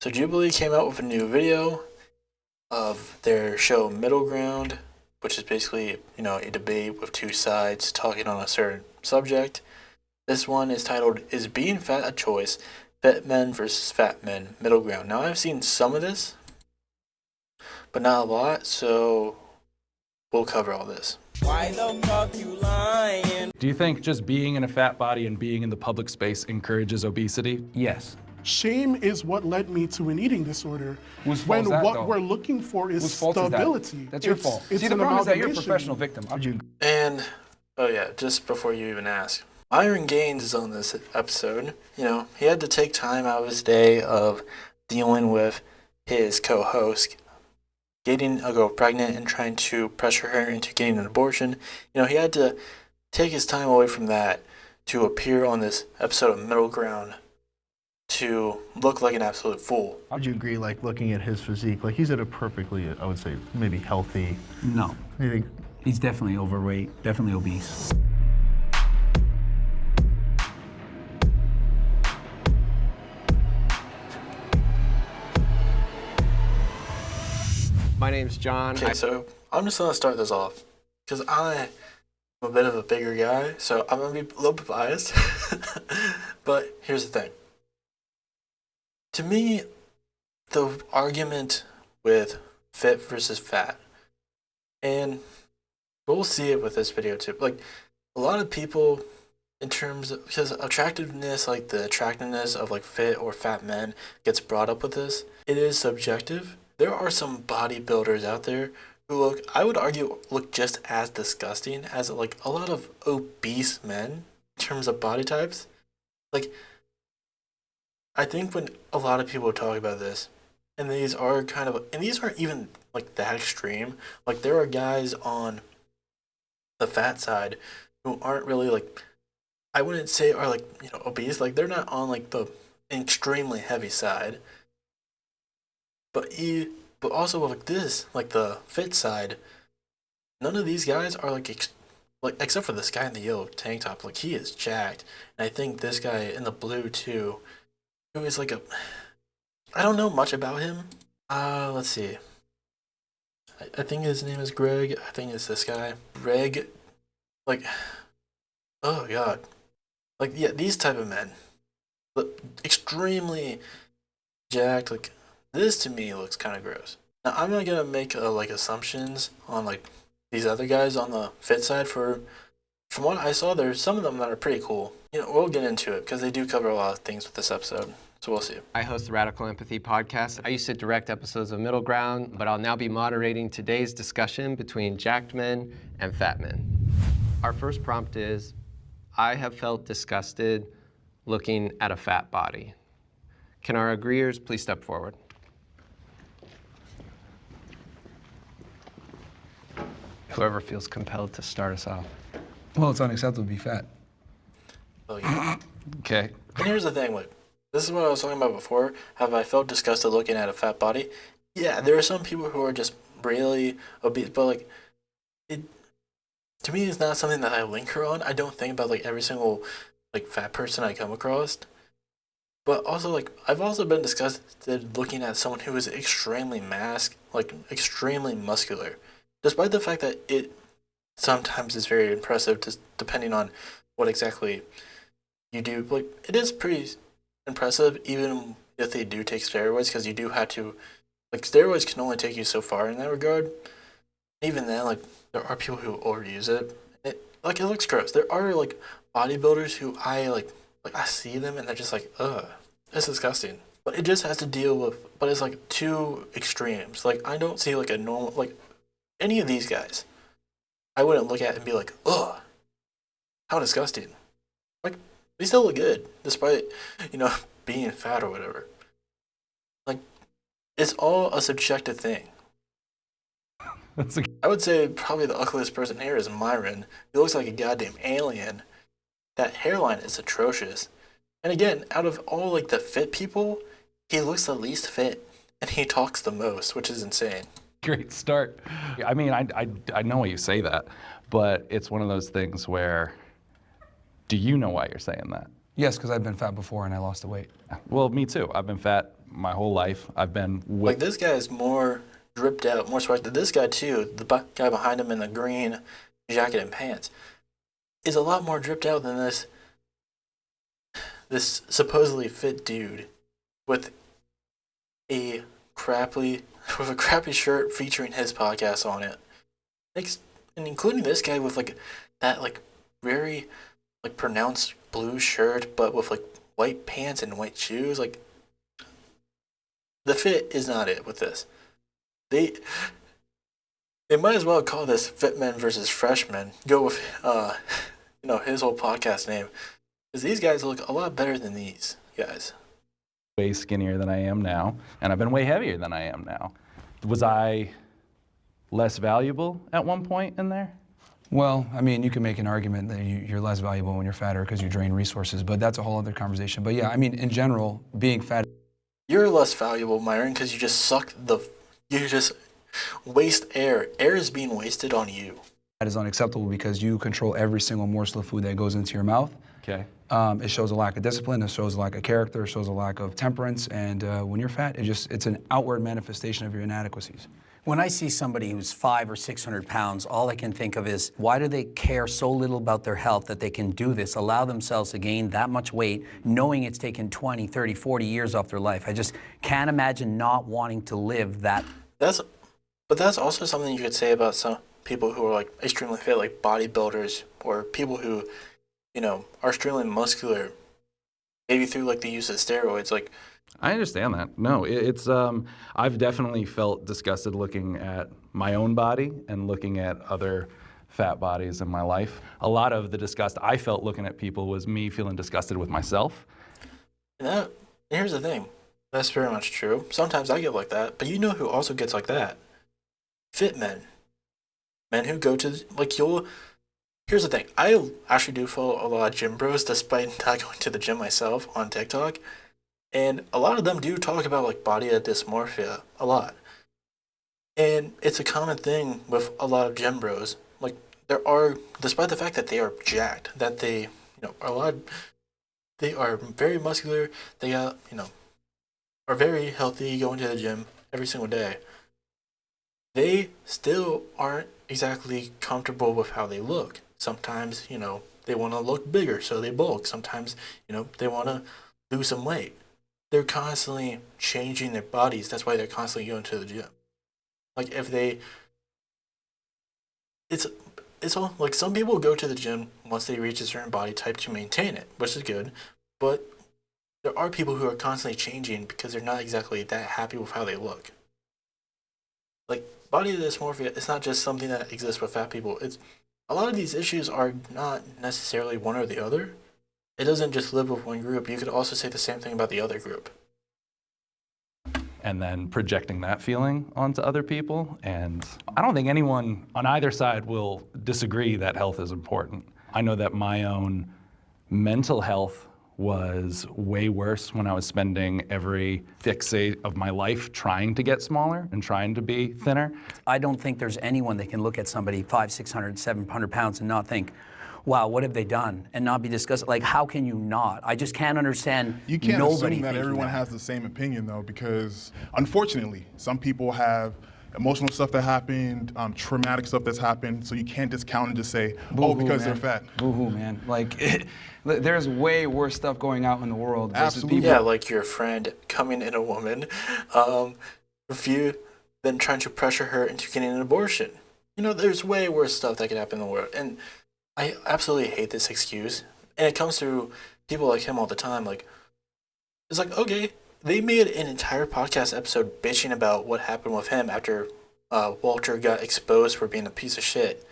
So Jubilee came out with a new video of their show Middle Ground, which is basically, a debate with two sides talking on a certain subject. This one is titled, Is Being Fat a Choice? Fit Men versus Fat Men, Middle Ground. Now, I've seen some of this, but not a lot, so we'll cover all this. Why the fuck you lying? Do you think just being in a fat body and being in the public space encourages obesity? Yes. Shame is what led me to an eating disorder. Whose fault when is that, what though? we're looking for is Whose fault is that? stability. That's your fault. It's See, the an problem is that you're a amalgamation. professional victim. How'd you? And, oh yeah, just before you even ask, Myron Gaines is on this episode. He had to take time out of his day of dealing with his co-host getting a girl pregnant and trying to pressure her into getting an abortion. He had to take his time away from that to appear on this episode of Middle Ground to look like an absolute fool. Would you agree, looking at his physique, he's at a perfectly, I would say, maybe healthy? No. You think? He's definitely overweight, definitely obese. My name's John. Okay, so I'm just gonna start this off because I'm a bit of a bigger guy, so I'm gonna be a little bit biased. But here's the thing. To me, the argument with fit versus fat, and we'll see it with this video too. A lot of people, in terms of, because attractiveness, the attractiveness of fit or fat men gets brought up with this, it is subjective. There are some bodybuilders out there who I would argue, look just as disgusting as a lot of obese men in terms of body types. I think when a lot of people talk about this, and these aren't even that extreme. There are guys on the fat side who aren't really I wouldn't say are obese. They're not on the extremely heavy side. But also with this, the fit side, none of these guys are except for this guy in the yellow tank top, he is jacked. And I think this guy in the blue too, who is I don't know much about him. Let's see. I think his name is Greg. I think it's this guy. Greg, oh god. Yeah, these type of men, extremely jacked, this to me looks kind of gross. Now I'm not gonna make assumptions on these other guys on the fit side. From what I saw, there's some of them that are pretty cool. We'll get into it because they do cover a lot of things with this episode. So we'll see. I host the Radical Empathy podcast. I used to direct episodes of Middle Ground, but I'll now be moderating today's discussion between jacked men and fat men. Our first prompt is, I have felt disgusted looking at a fat body. Can our agreeers please step forward? Whoever feels compelled to start us off. Well, it's unacceptable to be fat. Oh, yeah. Okay. And here's the thing, this is what I was talking about before. Have I felt disgusted looking at a fat body? Yeah, there are some people who are just really obese, but to me, it's not something that I linger on. I don't think about every single fat person I come across. But also I've also been disgusted looking at someone who is extremely extremely muscular, despite the fact that it sometimes is very impressive, just depending on what exactly you do. It is pretty impressive, even if they do take steroids, because you do have to, steroids can only take you so far in that regard. Even then, there are people who overuse it. It looks gross. There are bodybuilders who I see them and they're just ugh, it's disgusting. But it just has to deal with, but it's two extremes. I don't see a normal, any of these guys, I wouldn't look at and be ugh, how disgusting. They still look good, despite, being fat or whatever. It's all a subjective thing. I would say probably the ugliest person here is Myron. He looks like a goddamn alien. That hairline is atrocious. And again, out of all the fit people, he looks the least fit. And he talks the most, which is insane. Great start. I mean, I know why you say that, but it's one of those things where, do you know why you're saying that? Yes, because I've been fat before and I lost the weight. Well, me too. I've been fat my whole life. I've been Like, this guy is more dripped out, more swag. This guy too, the guy behind him in the green jacket and pants, is a lot more dripped out than this supposedly fit dude with a crappy shirt featuring his podcast on it. And including this guy with like that like very like pronounced blue shirt but with like white pants and white shoes. Like, the fit is not it with this. They might as well call this Fit Men versus Freshmen. Go with his whole podcast name. Because these guys look a lot better than these guys. way skinnier than I am now, and I've been way heavier than I am now. Was I less valuable at one point in there? Well, I mean, you can make an argument that you're less valuable when you're fatter because you drain resources, but that's a whole other conversation. But yeah, I mean, in general, being fat. You're less valuable, Myron, because you just you just waste air. Air is being wasted on you. That is unacceptable because you control every single morsel of food that goes into your mouth. Okay. It shows a lack of discipline, it shows a lack of character, it shows a lack of temperance, and when you're fat, it's an outward manifestation of your inadequacies. When I see somebody who's 500 or 600 pounds, all I can think of is, why do they care so little about their health that they can do this, allow themselves to gain that much weight, knowing it's taken 20, 30, 40 years off their life? I just can't imagine not wanting to live that. But that's also something you could say about some people who are like extremely fit, like bodybuilders, or people who, are extremely muscular, maybe through like the use of steroids. Like, I understand that. No, it's I've definitely felt disgusted looking at my own body and looking at other fat bodies in my life. A lot of the disgust I felt looking at people was me feeling disgusted with myself. and here's the thing, that's very much true. Sometimes I get like that, but you know who also gets like that? Fit men. Men who go to, here's the thing, I actually do follow a lot of gym bros despite not going to the gym myself on TikTok. And a lot of them do talk about like body dysmorphia a lot. And it's a common thing with a lot of gym bros. Like, despite the fact that they are jacked, that they, they are very muscular, they are very healthy, going to the gym every single day. They still aren't exactly comfortable with how they look. Sometimes, they want to look bigger, so they bulk. Sometimes, they want to lose some weight. They're constantly changing their bodies. That's why they're constantly going to the gym. Like, it's all like, some people go to the gym once they reach a certain body type to maintain it, which is good. But there are people who are constantly changing because they're not exactly that happy with how they look. Like, body dysmorphia, it's not just something that exists with fat people. A lot of these issues are not necessarily one or the other. It doesn't just live with one group. You could also say the same thing about the other group. And then projecting that feeling onto other people. And I don't think anyone on either side will disagree that health is important. I know that my own mental health was way worse when I was spending every fixate of my life trying to get smaller and trying to be thinner. I don't think there's anyone that can look at somebody 500, 600, 700 pounds and not think, wow, what have they done? And not be discussed. Like, how can you not? I just can't understand. You can't nobody assume that thinking everyone has the same opinion, though, because unfortunately, some people have emotional stuff that happened, traumatic stuff that's happened, so you can't discount and just say, because they're fat. Boo-hoo, man. Like, there's way worse stuff going out in the world versus Absolutely. people. Yeah, like your friend coming in a woman, then trying to pressure her into getting an abortion. There's way worse stuff that could happen in the world. And I absolutely hate this excuse. And it comes through people like him all the time. Like, it's like, okay, they made an entire podcast episode bitching about what happened with him after Walter got exposed for being a piece of shit.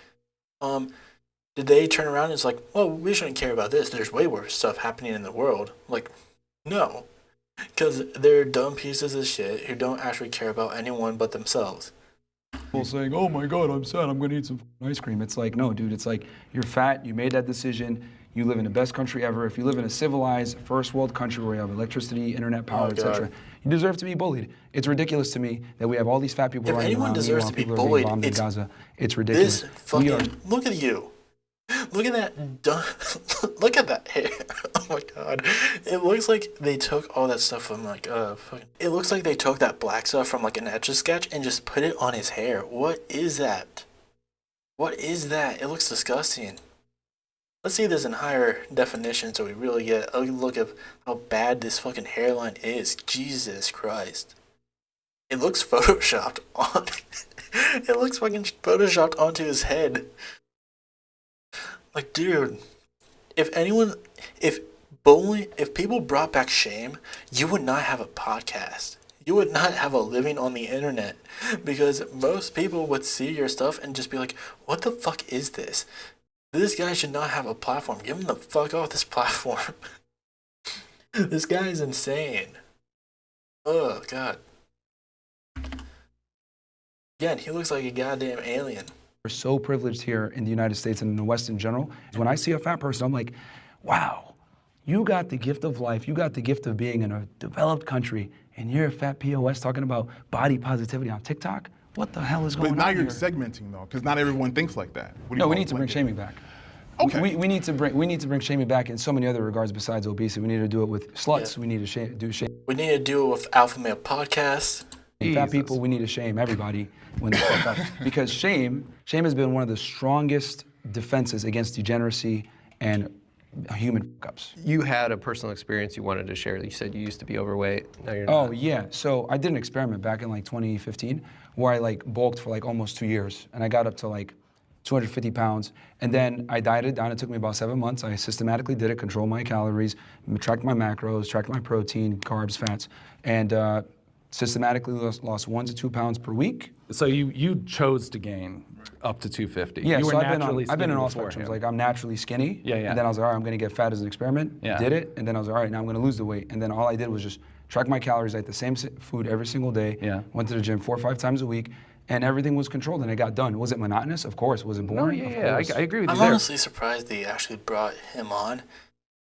Did they turn around and it's like, well, we shouldn't care about this. There's way worse stuff happening in the world. Like, no. Because they're dumb pieces of shit who don't actually care about anyone but themselves. People saying, oh my God, I'm sad, I'm gonna eat some ice cream. It's like, no, dude, it's like, you're fat, you made that decision, you live in the best country ever. If you live in a civilized, first world country where you have electricity, internet power, etc., you deserve to be bullied. It's ridiculous to me that we have all these fat people running around. If anyone deserves to be people bullied, are being bombed in it's Gaza. It's ridiculous. look at you. Look at that. Look at that hair. Oh my god. It looks like they took all that stuff from like it looks like they took that black stuff from like an Etch-a-Sketch and just put it on his hair. What is that? What is that? It looks disgusting. Let's see this in higher definition so we really get a look at how bad this fucking hairline is. Jesus Christ. It looks photoshopped on. It looks fucking photoshopped onto his head. Like, dude, if people brought back shame, you would not have a podcast. You would not have a living on the internet because most people would see your stuff and just be like, what the fuck is this? This guy should not have a platform. Give him the fuck off this platform. This guy is insane. Oh, God. Again, he looks like a goddamn alien. We're so privileged here in the United States and in the West in general. When I see a fat person, I'm like, wow, you got the gift of life. You got the gift of being in a developed country, and you're a fat POS talking about body positivity on TikTok? What the hell is going on But now here? you're segmenting though, because not everyone thinks like that. No, we need to bring shaming back. Okay. We need to bring shaming back in so many other regards besides obesity. We need to do it with sluts. Yeah. We need to do shame. We need to do it with Alpha Male Podcasts. Fat people, we need to shame everybody when they fuck up. Because shame has been one of the strongest defenses against degeneracy and human fuck-ups. You had a personal experience you wanted to share. You said you used to be overweight. Now you're not. Oh yeah, so I did an experiment back in like 2015 where I like bulked for like almost 2 years and I got up to like 250 pounds and then I dieted down. It took me about 7 months. I systematically did it, controlled my calories, tracked my macros, tracked my protein, carbs, fats, and systematically lost 1 to 2 pounds per week. So you chose to gain up to 250. Yeah, you were so naturally I've been in all skinny spectrums. beforehand. Like I'm naturally skinny. Yeah. And then I was like, all right, I'm gonna get fat as an experiment. Yeah. Did it, and then I was like, all right, now I'm gonna lose the weight. And then all I did was just track my calories, ate the same food every single day. Yeah. Went to the gym 4 or 5 times a week, and everything was controlled, and it got done. Was it monotonous? Of course. Was it boring? Of course. I agree with you I'm there. honestly surprised they actually brought him on.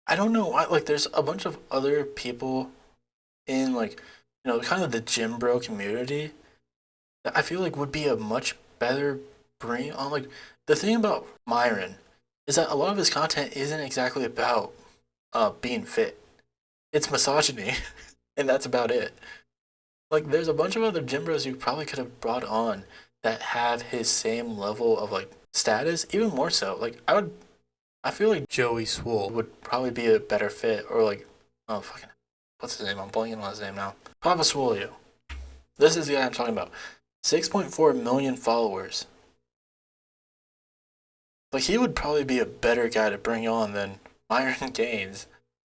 I don't know why. Like, there's a bunch of other people in, like, you know, kind of the gym bro community that I feel like would be a much better bring on. Like, the thing about Myron is that a lot of his content isn't exactly about being fit. It's misogyny, and that's about it. Like, there's a bunch of other gym bros you probably could have brought on that have his same level of, like, status, even more so. Like, I feel like Joey Swole would probably be a better fit, or like, oh, fucking, what's his name? I'm blanking on his name now. Papa Swolio. This is the guy I'm talking about. 6.4 million followers. Like, he would probably be a better guy to bring on than Myron Gaines.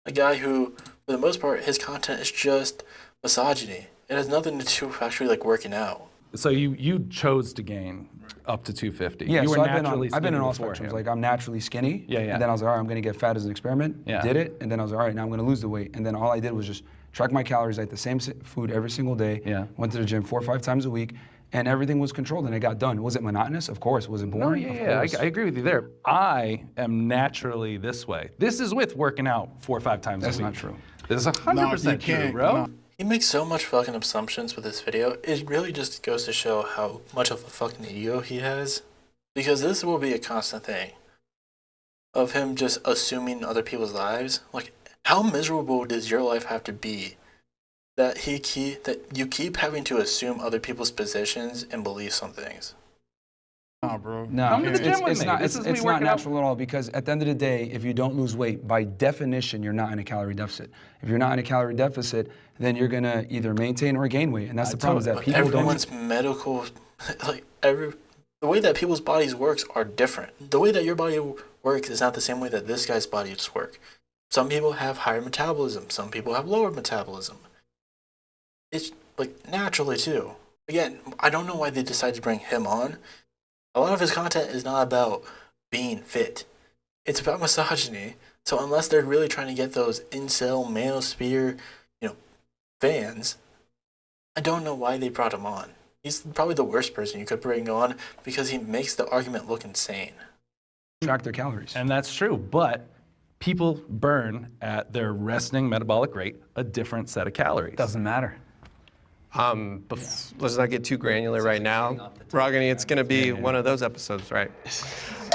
A guy who, for the most part, his content is just misogyny. It has nothing to do with actually, like, working out. So you chose to gain up to 250. Yeah, you were so naturally I've been in all beforehand. spectrums. Like I'm naturally skinny. Yeah. And then I was like, all right, I'm gonna get fat as an experiment. Yeah. Did it, and then I was like, all right, now I'm gonna lose the weight. And then all I did was just track my calories, ate the same food every single day. Yeah. Went to the gym 4 or 5 times a week, and everything was controlled, and it got done. Was it monotonous? Of course. Was it boring? Of course. I agree with you there. I am naturally this way. This is with working out 4 or 5 times That's a week. not true. This is 100% true, bro. No. He makes so much fucking assumptions with this video. It really just goes to show how much of a fucking ego he has. Because this will be a constant thing of him just assuming other people's lives. Like, how miserable does your life have to be that you keep having to assume other people's positions and beliefs on things? Nah, bro. No, Come to the gym with it's me. not. This It's is me not working out. natural at all because at the end of the day, if you don't lose weight, by definition, you're not in a calorie deficit. If you're not in a calorie deficit, then you're gonna either maintain or gain weight, and that's the problem. Is that But people everyone's don't. medical, like, the way that people's bodies works are different. The way that your body works is not the same way that this guy's bodies work. Some people have higher metabolism. Some people have lower metabolism. It's, like, naturally, too. Again, I don't know why they decided to bring him on. A lot of his content is not about being fit. It's about misogyny. So unless they're really trying to get those incel manosphere, fans, I don't know why they brought him on. He's probably the worst person you could bring on because he makes the argument look insane. Track their calories. And that's true, but people burn at their resting metabolic rate a different set of calories. Doesn't matter. Let's not get too granular right now. Rogany, it's going to be one of those episodes, right?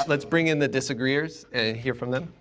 Let's bring in the disagreeers and hear from them.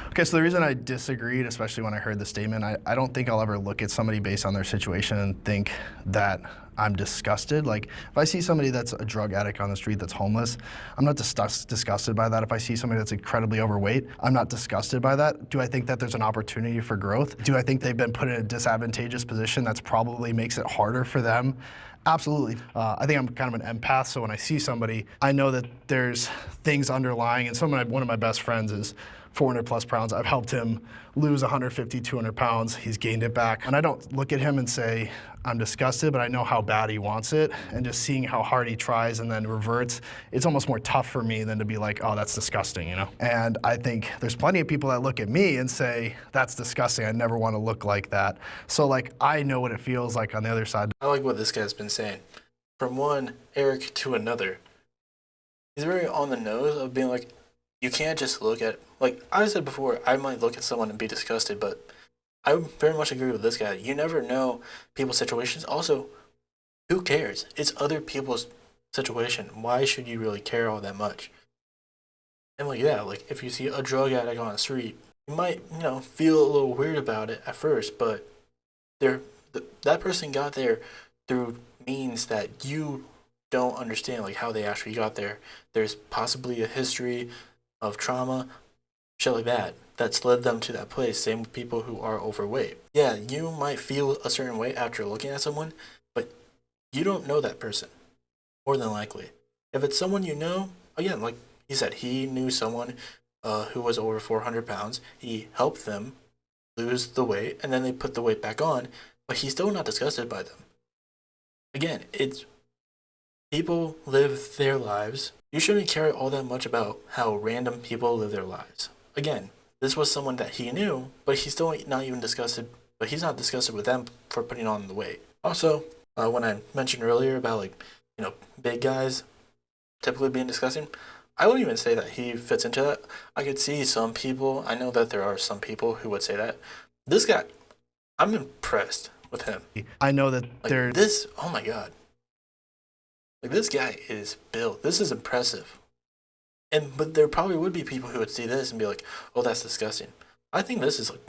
Okay, so the reason I disagreed, especially when I heard the statement, I don't think I'll ever look at somebody based on their situation and think that I'm disgusted. Like, if I see somebody that's a drug addict on the street that's homeless, I'm not disgusted by that. If I see somebody that's incredibly overweight, I'm not disgusted by that. Do I think that there's an opportunity for growth? Do I think they've been put in a disadvantageous position that's probably makes it harder for them? Absolutely. I think I'm kind of an empath, so when I see somebody, I know that there's things underlying, and one of my best friends is 400 plus pounds. I've helped him lose 150, 200 pounds. He's gained it back. And I don't look at him and say, I'm disgusted, but I know how bad he wants it. And just seeing how hard he tries and then reverts, it's almost more tough for me than to be like, oh, that's disgusting, you know? And I think there's plenty of people that look at me and say, that's disgusting. I never want to look like that. So like, I know what it feels like on the other side. I like what this guy's been saying. From one Eric to another, he's very on the nose of being like, you can't just look at, like I said before, I might look at someone and be disgusted, but I very much agree with this guy. You never know people's situations. Also, who cares? It's other people's situation. Why should you really care all that much? And like, yeah, like if you see a drug addict on the street, you might, feel a little weird about it at first, but that person got there through means that you don't understand, like how they actually got there. There's possibly a history of trauma, shit like that, that's led them to that place. Same with people who are overweight. Yeah, you might feel a certain way after looking at someone, but you don't know that person, more than likely. If it's someone you know, again, like he said, he knew someone who was over 400 pounds. He helped them lose the weight, and then they put the weight back on, but he's still not disgusted by them. Again, it's people live their lives. You shouldn't care all that much about how random people live their lives. Again, this was someone that he knew, but he's still not even disgusted, but he's not disgusted with them for putting on the weight. Also, when I mentioned earlier about big guys typically being disgusting, I wouldn't even say that he fits into that. I could see some people, I know that there are some people who would say that. This guy, I'm impressed with him. I know that oh my God. Like, this guy is built. This is impressive. But there probably would be people who would see this and be like, oh, that's disgusting. I think this is like,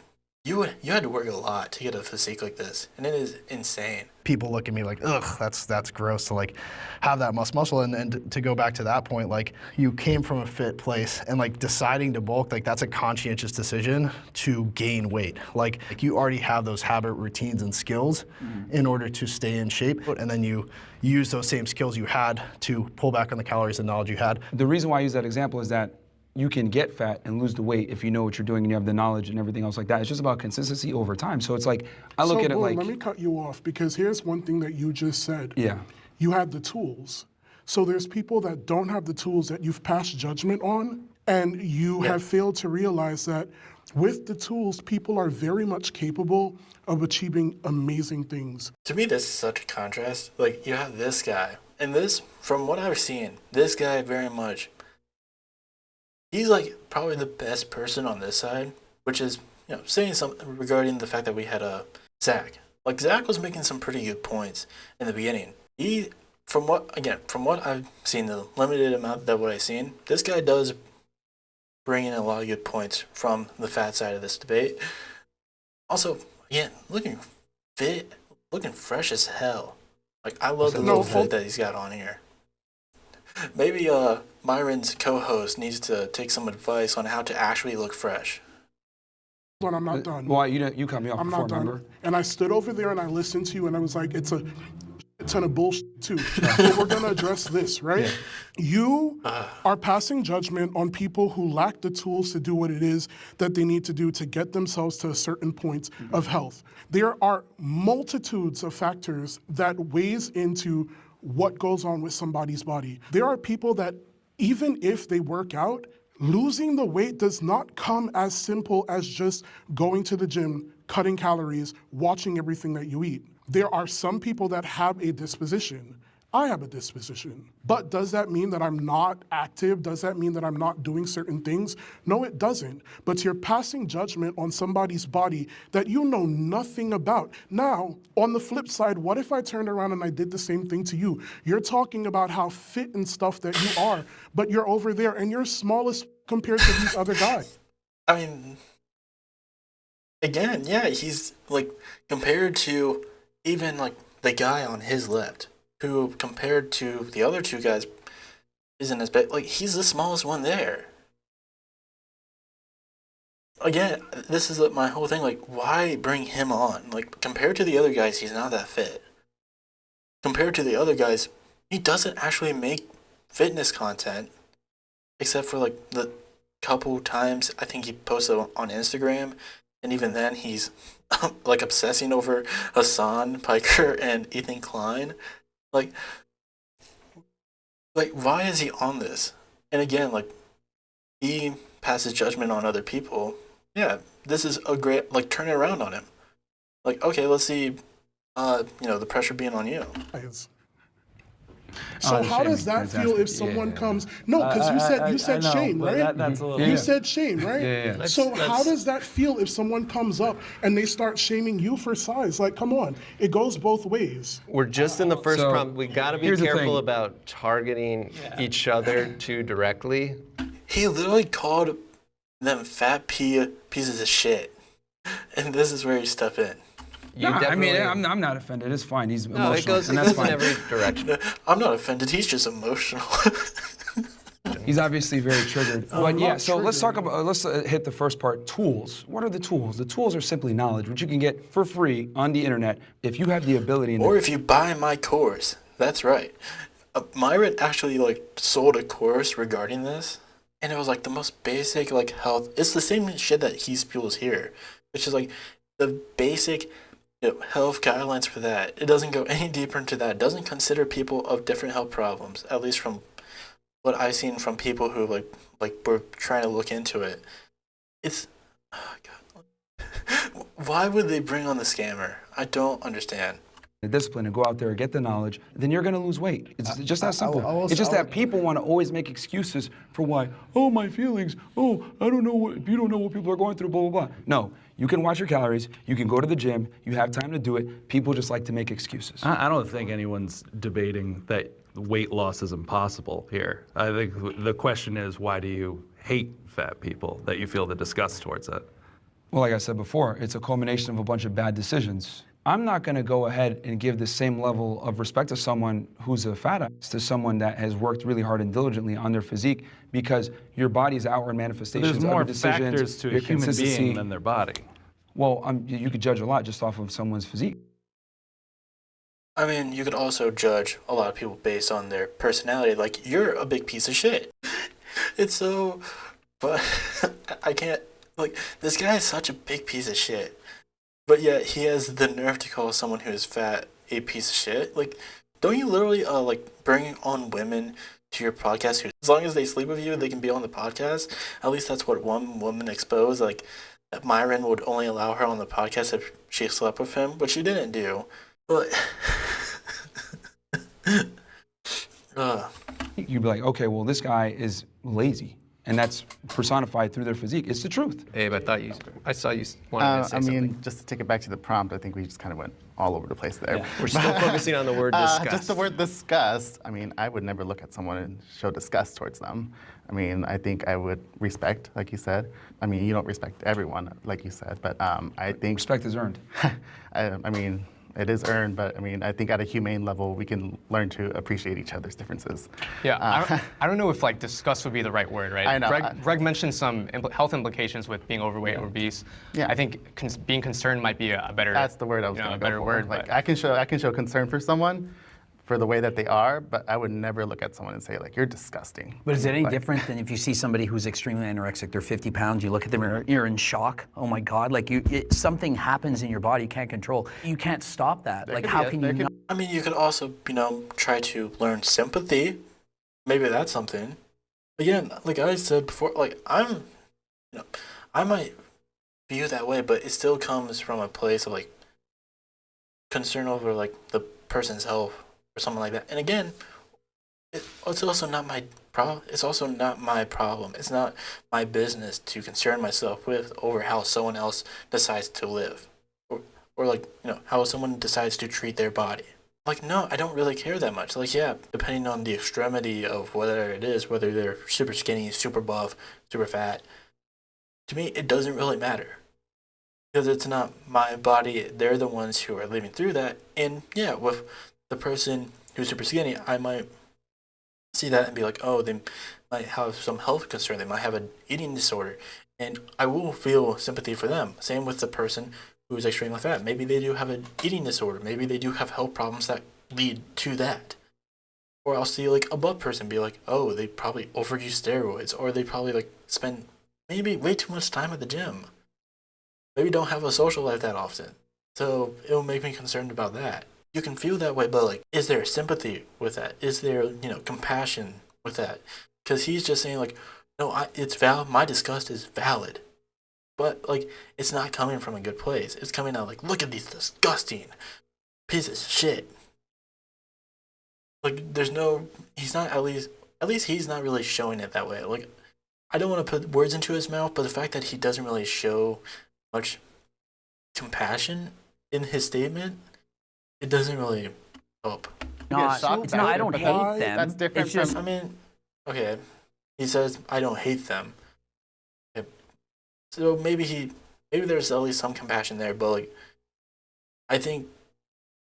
you had to work a lot to get a physique like this, and it is insane. People look at me like, ugh, that's gross to like have that muscle. And to go back to that point, like you came from a fit place and like deciding to bulk, like that's a conscientious decision to gain weight. Like you already have those habit routines and skills in order to stay in shape. And then you use those same skills you had to pull back on the calories and knowledge you had. The reason why I use that example is that you can get fat and lose the weight if you know what you're doing and you have the knowledge and everything else like that. It's just about consistency over time. So it's like, I look at it like... let me cut you off, because here's one thing that you just said. Yeah. You had the tools. So there's people that don't have the tools that you've passed judgment on, and you have failed to realize that with the tools, people are very much capable of achieving amazing things. To me, this is such a contrast. Like, you have this guy, and this, from what I've seen, this guy very much... He's like probably the best person on this side, which is, saying something regarding the fact that we had Zach. Like, Zach was making some pretty good points in the beginning. From what I've seen, the limited amount that what I've seen, this guy does bring in a lot of good points from the fat side of this debate. Also, again, looking fit, looking fresh as hell. Like, I love the little fit that he's got on here. Maybe Myron's co-host needs to take some advice on how to actually look fresh. But I'm not done. Well, you cut me off before, remember? And I stood over there and I listened to you and I was like, it's a ton of bullshit too. But we're gonna address this, right? Yeah. You are passing judgment on people who lack the tools to do what it is that they need to do to get themselves to a certain point of health. There are multitudes of factors that weighs into what goes on with somebody's body. There are people that, even if they work out, losing the weight does not come as simple as just going to the gym, cutting calories, watching everything that you eat. There are some people that have a disposition. I have a disposition. But does that mean that I'm not active? Does that mean that I'm not doing certain things? No, it doesn't. But you're passing judgment on somebody's body that you know nothing about. Now, on the flip side, what if I turned around and I did the same thing to you? You're talking about how fit and stuff that you are, but you're over there and you're small as compared to these other guys. I mean, again, yeah, he's like compared to even like the guy on his left, who compared to the other two guys isn't as bad. Like, he's the smallest one there. Again, this is my whole thing. Like, why bring him on? Like, compared to the other guys, he's not that fit. Compared to the other guys, he doesn't actually make fitness content, except for like the couple times I think he posted on Instagram, and even then he's like obsessing over Hassan Piker and Ethan Klein. Like, why is he on this? And again, like, he passes judgment on other people. Yeah, this is a great, like, turn it around on him. Like, okay, let's see, the pressure being on you. So how does that feel if someone comes? No, because you said shame, right? That's a little. You said shame, right? Yeah. So how does that feel if someone comes up and they start shaming you for size? Like, come on, it goes both ways. We're just in the first So, prompt. We got to be here's the careful thing. about targeting each other too directly. He literally called them fat pieces of shit. And this is where you step in. You No, I mean, definitely- I'm not offended. It's fine. He's No, emotional, it goes and that's in fine. every direction. I'm not offended, he's just emotional. He's obviously very triggered. But yeah, not so let's talk triggered. about, let's hit the first part, tools. What are the tools? The tools are simply knowledge, which you can get for free on the internet if you have the ability. Or if you buy my course. That's right. Myron actually like sold a course regarding this, and it was like the most basic like health. It's the same shit that he spewed here, which is like the basic health guidelines for that. It doesn't go any deeper into that. It doesn't consider people of different health problems, at least from what I've seen from people who like were trying to look into it. It's, oh God. Why would they bring on the scammer? I don't understand. the discipline and go out there and get the knowledge, then you're going to lose weight. It's just that simple. It's just that people want to always make excuses for why. Oh, my feelings. Oh, I don't know what, you don't know what people are going through, blah, blah, blah. No, you can watch your calories. You can go to the gym. You have time to do it. People just like to make excuses. I don't think anyone's debating that weight loss is impossible here. I think the question is, why do you hate fat people, that you feel the disgust towards it? Well, like I said before, it's a culmination of a bunch of bad decisions. I'm not going to go ahead and give the same level of respect to someone who's a fat ass to someone that has worked really hard and diligently on their physique, because your body's outward manifestations There's of more your decisions, factors to a your human consistency. being than their body. Well, you could judge a lot just off of someone's physique. I mean, you could also judge a lot of people based on their personality. Like, you're a big piece of shit. It's so, but I can't, like, this guy is such a big piece of shit. But yet he has the nerve to call someone who is fat a piece of shit. Like, don't you literally, like, bring on women to your podcast who, as long as they sleep with you, they can be on the podcast? At least that's what one woman exposed, like, that Myron would only allow her on the podcast if she slept with him, which she didn't do. But You'd be like, okay, well, this guy is lazy, and that's personified through their physique. It's the truth. Abe, I saw you wanted to say I something. mean, just to take it back to the prompt, I think we just kind of went all over the place there. Yeah, we're still focusing on the word disgust. Just the word disgust. I mean, I would never look at someone and show disgust towards them. I mean, I think I would respect, like you said. I mean, you don't respect everyone, like you said, but I think Respect is earned. I mean, it is earned, but I mean, I think at a humane level, we can learn to appreciate each other's differences. Yeah, I don't know if like disgust would be the right word, right? I know. Greg mentioned some health implications with being overweight or obese. Yeah. I think being concerned might be a better. That's the word I was going to a go better for. word. Like, but I can show concern for someone for the way that they are, but I would never look at someone and say, like, you're disgusting. But is it any Like, different than if you see somebody who's extremely anorexic, they're 50 pounds, you look at them and you're in shock? Oh my God, like something happens in your body you can't control. You can't stop that. Like how can you not? I mean, you could also, try to learn sympathy. Maybe that's something. Again, like I said before, like I might view that way, but it still comes from a place of like concern over like the person's health. or something like that. And again, it's also not my problem. It's also not my problem. It's not my business to concern myself with over how someone else decides to live, or like how someone decides to treat their body. Like, no, I don't really care that much. Like, yeah, depending on the extremity of whether it is, whether they're super skinny, super buff, super fat, to me, it doesn't really matter. Because it's not my body. They're the ones who are living through that. And yeah, with the person who's super skinny, I might see that and be like, oh, they might have some health concern. They might have an eating disorder. And I will feel sympathy for them. Same with the person who's extremely fat. Maybe they do have an eating disorder. Maybe they do have health problems that lead to that. Or I'll see like a buff person be like, oh, they probably overuse steroids, or they probably like spend maybe way too much time at the gym. Maybe don't have a social life that often. So it will make me concerned about that. You can feel that way, but like, is there sympathy with that? Is there, compassion with that? Because he's just saying like, no, it's valid. My disgust is valid. But, like, it's not coming from a good place. It's coming out like, look at these disgusting pieces of shit. Like, he's not, at least he's not really showing it that way. Like, I don't want to put words into his mouth, but the fact that he doesn't really show much compassion in his statement, it doesn't really help. It's not, I don't hate them. That's different it's just, from... I mean, okay, he says, I don't hate them. So maybe there's at least some compassion there, but like, I think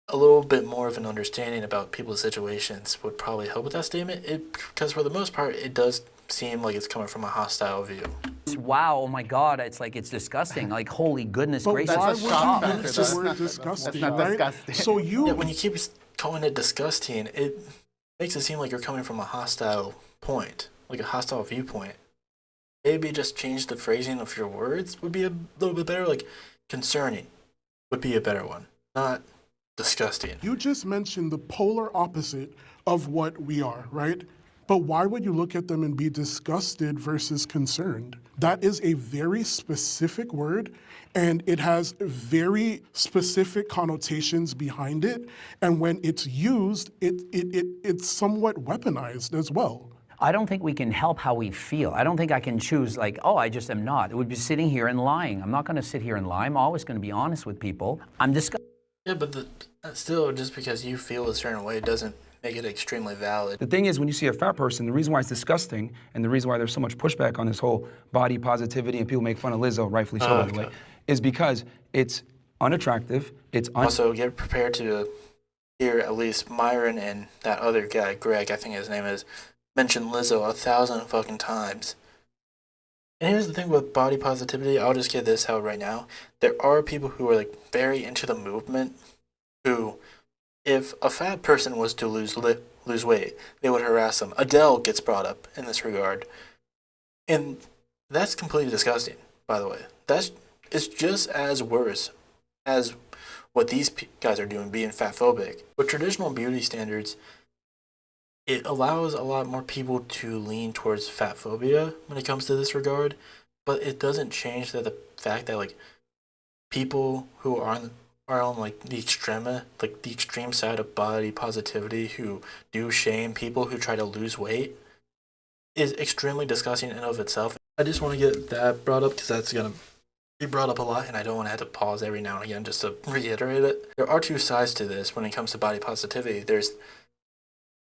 a little bit more of an understanding about people's situations would probably help with that statement. Because for the most part, it does seem like it's coming from a hostile view. wow, oh my God, it's like, it's disgusting. Like, holy goodness But gracious. why That's a would shock you factor, use though. the word disgusting, That's not right? disgusting. So Yeah, when you keep calling it disgusting, it makes it seem like you're coming from a hostile point, like a hostile viewpoint. Maybe just change the phrasing of your words would be a little bit better. Like, concerning would be a better one, not disgusting. You just mentioned the polar opposite of what we are, right? But why would you look at them and be disgusted versus concerned? That is a very specific word, and it has very specific connotations behind it. And when it's used, it's somewhat weaponized as well. I don't think we can help how we feel. I don't think I can choose like, oh, I just am not. It would be sitting here and lying. I'm not going to sit here and lie. I'm always going to be honest with people. I'm disgusted. Yeah, but still, just because you feel a certain way doesn't make it extremely valid. The thing is, when you see a fat person, the reason why it's disgusting and the reason why there's so much pushback on this whole body positivity and people make fun of Lizzo, rightfully so, by the way, is because it's unattractive, Also, get prepared to hear at least Myron and that other guy, Greg, I think his name is, mention Lizzo 1,000 fucking times. And here's the thing with body positivity, I'll just get this out right now. There are people who are like very into the movement who, if a fat person was to lose weight, they would harass them. Adele gets brought up in this regard. And that's completely disgusting, by the way. It's just as worse as what these guys are doing, being fat phobic. With traditional beauty standards, it allows a lot more people to lean towards fat phobia when it comes to this regard, but it doesn't change the fact that like people who are on like the extreme side of body positivity, who do shame people who try to lose weight, is extremely disgusting in and of itself. I just want to get that brought up because that's gonna be brought up a lot, and I don't want to have to pause every now and again just to reiterate it. There are two sides to this when it comes to body positivity. There's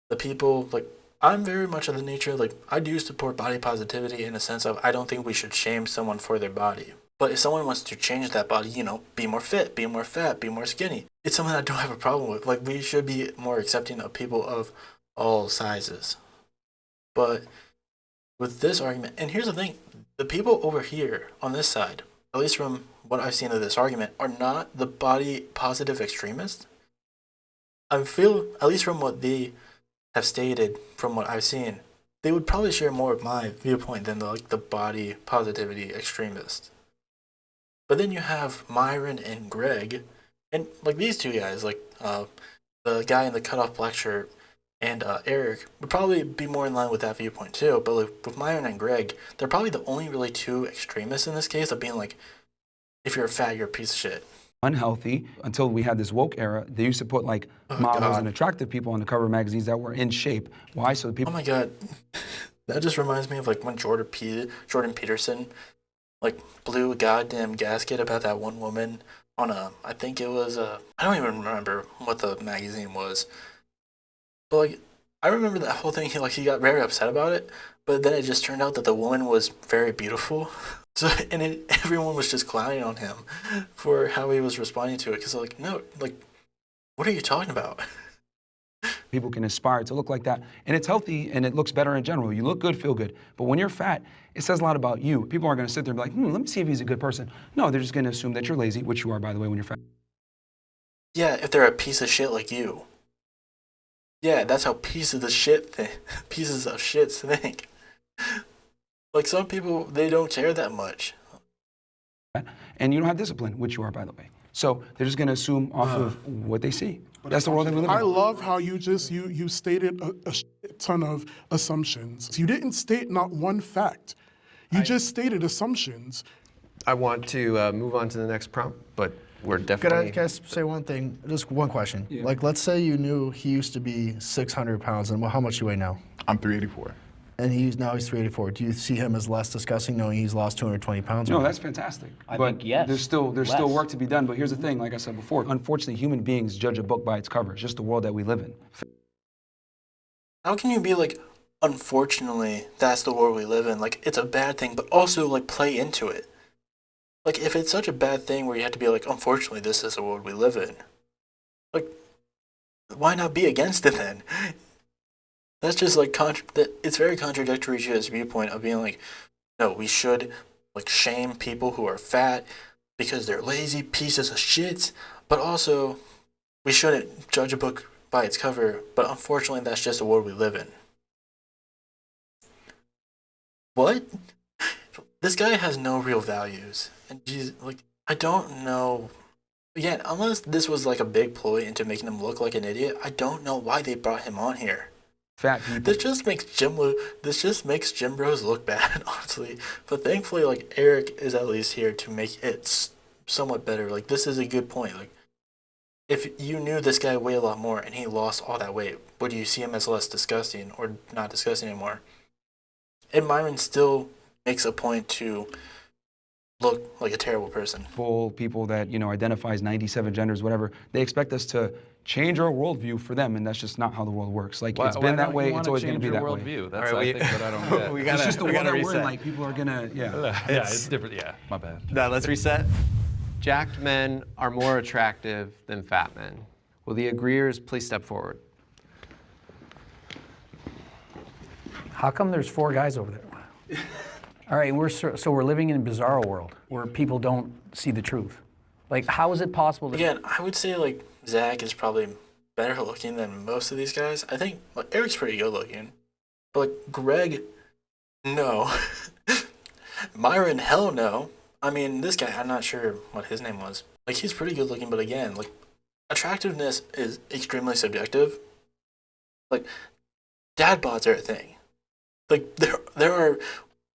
the people, like, I'm very much of the nature, like, I do support body positivity in a sense of I don't think we should shame someone for their body. But if someone wants to change that body, be more fit, be more fat, be more skinny, it's something I don't have a problem with. Like, we should be more accepting of people of all sizes. But with this argument, and here's the thing, the people over here on this side, at least from what I've seen of this argument, are not the body positive extremists. I feel, at least from what they have stated, from what I've seen, they would probably share more of my viewpoint than the body positivity extremists. But then you have Myron and Greg, and like these two guys, like the guy in the cutoff black shirt and Eric, would probably be more in line with that viewpoint too. But like with Myron and Greg, they're probably the only really two extremists in this case of being like, if you're fat, you're a piece of shit. unhealthy until we had this woke era. They used to put like models God. and attractive people on the cover of magazines that were in shape. Why? So people. Oh my God, that just reminds me of like when Jordan Peterson like blew a goddamn gasket about that one woman on I think it was I don't even remember what the magazine was, but like I remember that whole thing. He got very upset about it, but then it just turned out that the woman was very beautiful. So everyone was just clowning on him for how he was responding to it. Because like no, like what are you talking about? People can aspire to look like that. And it's healthy and it looks better in general. You look good, feel good. But when you're fat, it says a lot about you. People aren't going to sit there and be like, let me see if he's a good person. No, they're just going to assume that you're lazy, which you are, by the way, when you're fat. Yeah, if they're a piece of shit like you. Yeah, that's how pieces of shit think. Like some people, they don't care that much. And you don't have discipline, which you are, by the way. So they're just going to assume off of what they see. That's the world that we live in. I love how you stated a shit ton of assumptions. You didn't state not one fact. You just stated assumptions. I want to move on to the next prompt, but we're definitely... Can I say one thing? Just one question. Yeah. Like, let's say you knew he used to be 600 pounds, and how much you weigh now? I'm 384. And now he's 384. Do you see him as less disgusting knowing he's lost 220 pounds? No, that's fantastic. I but think yes. There's still work to be done. But here's the thing, like I said before, unfortunately, human beings judge a book by its cover. It's just the world that we live in. How can you be like, unfortunately, that's the world we live in? Like, it's a bad thing, but also like play into it. Like, if it's such a bad thing where you have to be like, unfortunately, this is the world we live in. Like, why not be against it then? That's just like it's very contradictory to his viewpoint of being like, no, we should like shame people who are fat because they're lazy pieces of shit, but also we shouldn't judge a book by its cover. But unfortunately, that's just the world we live in. What? This guy has no real values, and geez, like I don't know. Again, unless this was like a big ploy into making him look like an idiot, I don't know why they brought him on here. Fat people. This just makes gym bros look bad, honestly. But thankfully, like Eric is at least here to make it somewhat better. Like this is a good point. Like if you knew this guy weighed a lot more and he lost all that weight, would you see him as less disgusting or not disgusting anymore? And Myron still makes a point to look like a terrible person. People that identify as 97 genders, whatever, they expect us to change our worldview for them, and that's just not how the world works. Like it's been that way, it's always going to be that way. That's I think what I don't get. It's just the world that we're in. Like people are gonna, yeah, it's different. Yeah, my bad. Now let's reset. Jacked men are more attractive than fat men. Will the agreeers please step forward? How come there's 4 guys over there? All right, we're living in a bizarre world where people don't see the truth. Like, how is it possible that... Again, I would say, like, Zach is probably better looking than most of these guys. I think, like, Eric's pretty good looking. But, like, Greg, no. Myron, hell no. I mean, this guy, I'm not sure what his name was. Like, he's pretty good looking, but again, like, attractiveness is extremely subjective. Like, dad bods are a thing. Like, there are...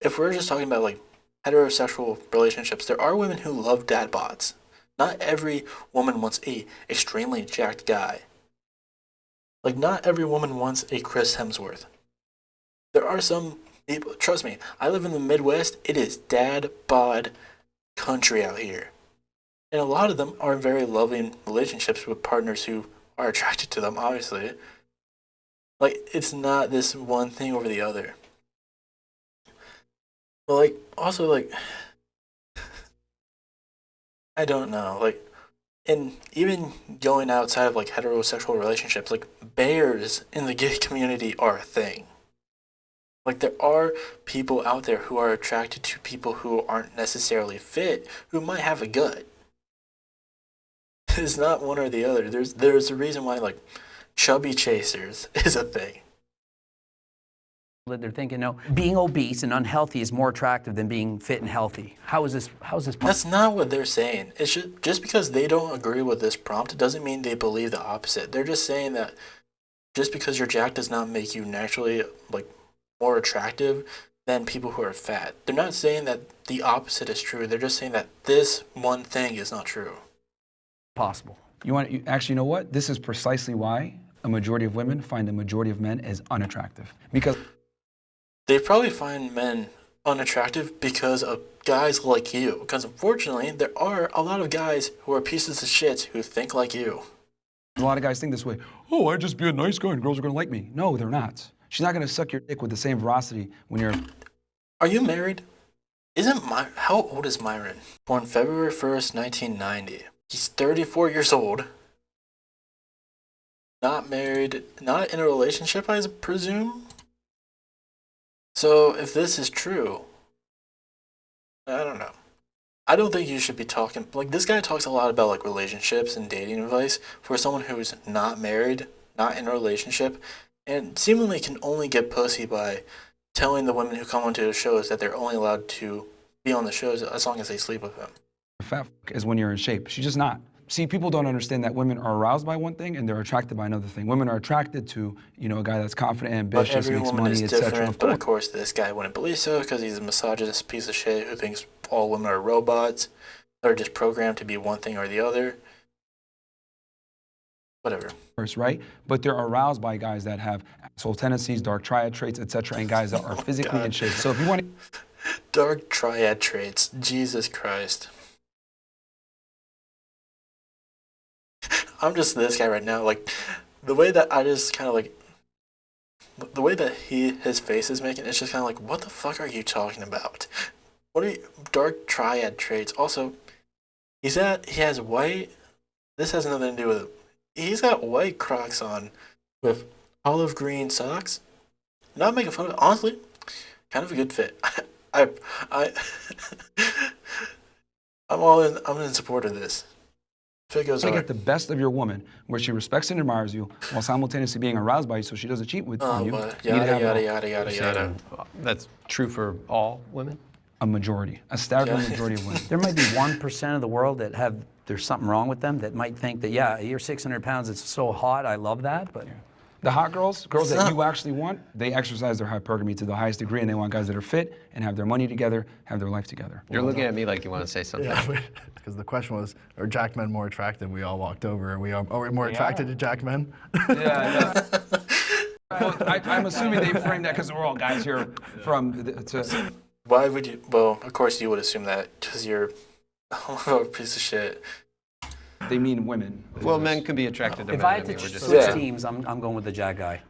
If we're just talking about like heterosexual relationships, there are women who love dad bods. Not every woman wants a extremely jacked guy. Like not every woman wants a Chris Hemsworth. There are some people, trust me, I live in the Midwest, it is dad bod country out here. And a lot of them are in very loving relationships with partners who are attracted to them, obviously. Like it's not this one thing over the other. But like, also like, I don't know, like, and even going outside of like heterosexual relationships, like bears in the gay community are a thing. Like there are people out there who are attracted to people who aren't necessarily fit, who might have a gut. It's not one or the other. There's a reason why like chubby chasers is a thing. That they're thinking, no, being obese and unhealthy is more attractive than being fit and healthy. How is this possible? That's not what they're saying. It's just because they don't agree with this prompt doesn't mean they believe the opposite. They're just saying that just because you're jacked does not make you naturally like more attractive than people who are fat. They're not saying that the opposite is true. They're just saying that this one thing is not true. possible. Actually, you know what? This is precisely why a majority of women find the majority of men as unattractive. Because they probably find men unattractive because of guys like you. Because unfortunately, there are a lot of guys who are pieces of shit who think like you. a lot of guys think this way. Oh, I just be a nice guy and girls are gonna like me. No, they're not. She's not gonna suck your dick with the same veracity when you're. Are you married? How old is Myron? Born February 1st, 1990. He's 34 years old. Not married, not in a relationship, I presume? So, if this is true, I don't know. I don't think you should be talking, like, this guy talks a lot about, like, relationships and dating advice for someone who's not married, not in a relationship, and seemingly can only get pussy by telling the women who come onto the shows that they're only allowed to be on the shows as long as they sleep with him. Fat is when you're in shape. She's just not. See, people don't understand that women are aroused by one thing and they're attracted by another thing. Women are attracted to, you know, a guy that's confident, ambitious, makes money, etc. But of course, this guy wouldn't believe so because he's a misogynist piece of shit who thinks all women are robots. They're just programmed to be one thing or the other. Whatever. Right? But they're aroused by guys that have asshole tendencies, dark triad traits, etc., and guys that are physically in shape. So if you want to... Dark triad traits. Jesus Christ. I'm just this guy right now. Like, the way that I just kind of like, the way that his face is making, it's just kind of like, what the fuck are you talking about? What are you, dark triad traits? Also, he has white, this has nothing to do with it. He's got white Crocs on with olive green socks. Not making fun of it, honestly, kind of a good fit. I'm in support of this. To get the best of your woman, where she respects and admires you, while simultaneously being aroused by you, so she doesn't cheat with on you. Yada. That's true for all women? A majority, a staggering majority of women. There might be 1% of the world that there's something wrong with them that might think that, yeah, you're 600 pounds, it's so hot, I love that, but... The hot girls that you actually want, they exercise their hypergamy to the highest degree, and they want guys that are fit and have their money together, have their life together. You're looking at me like you want to say something. Yeah, because the question was, are jacked men more attractive? We all walked over. Are we more attracted to jacked men? Yeah. Well, I'm assuming they framed that because we're all guys here from... Why would you... Well, of course you would assume that because you're a piece of shit. They mean women. Well, men can be attracted to men. If I had to switch teams, I'm going with the jack guy.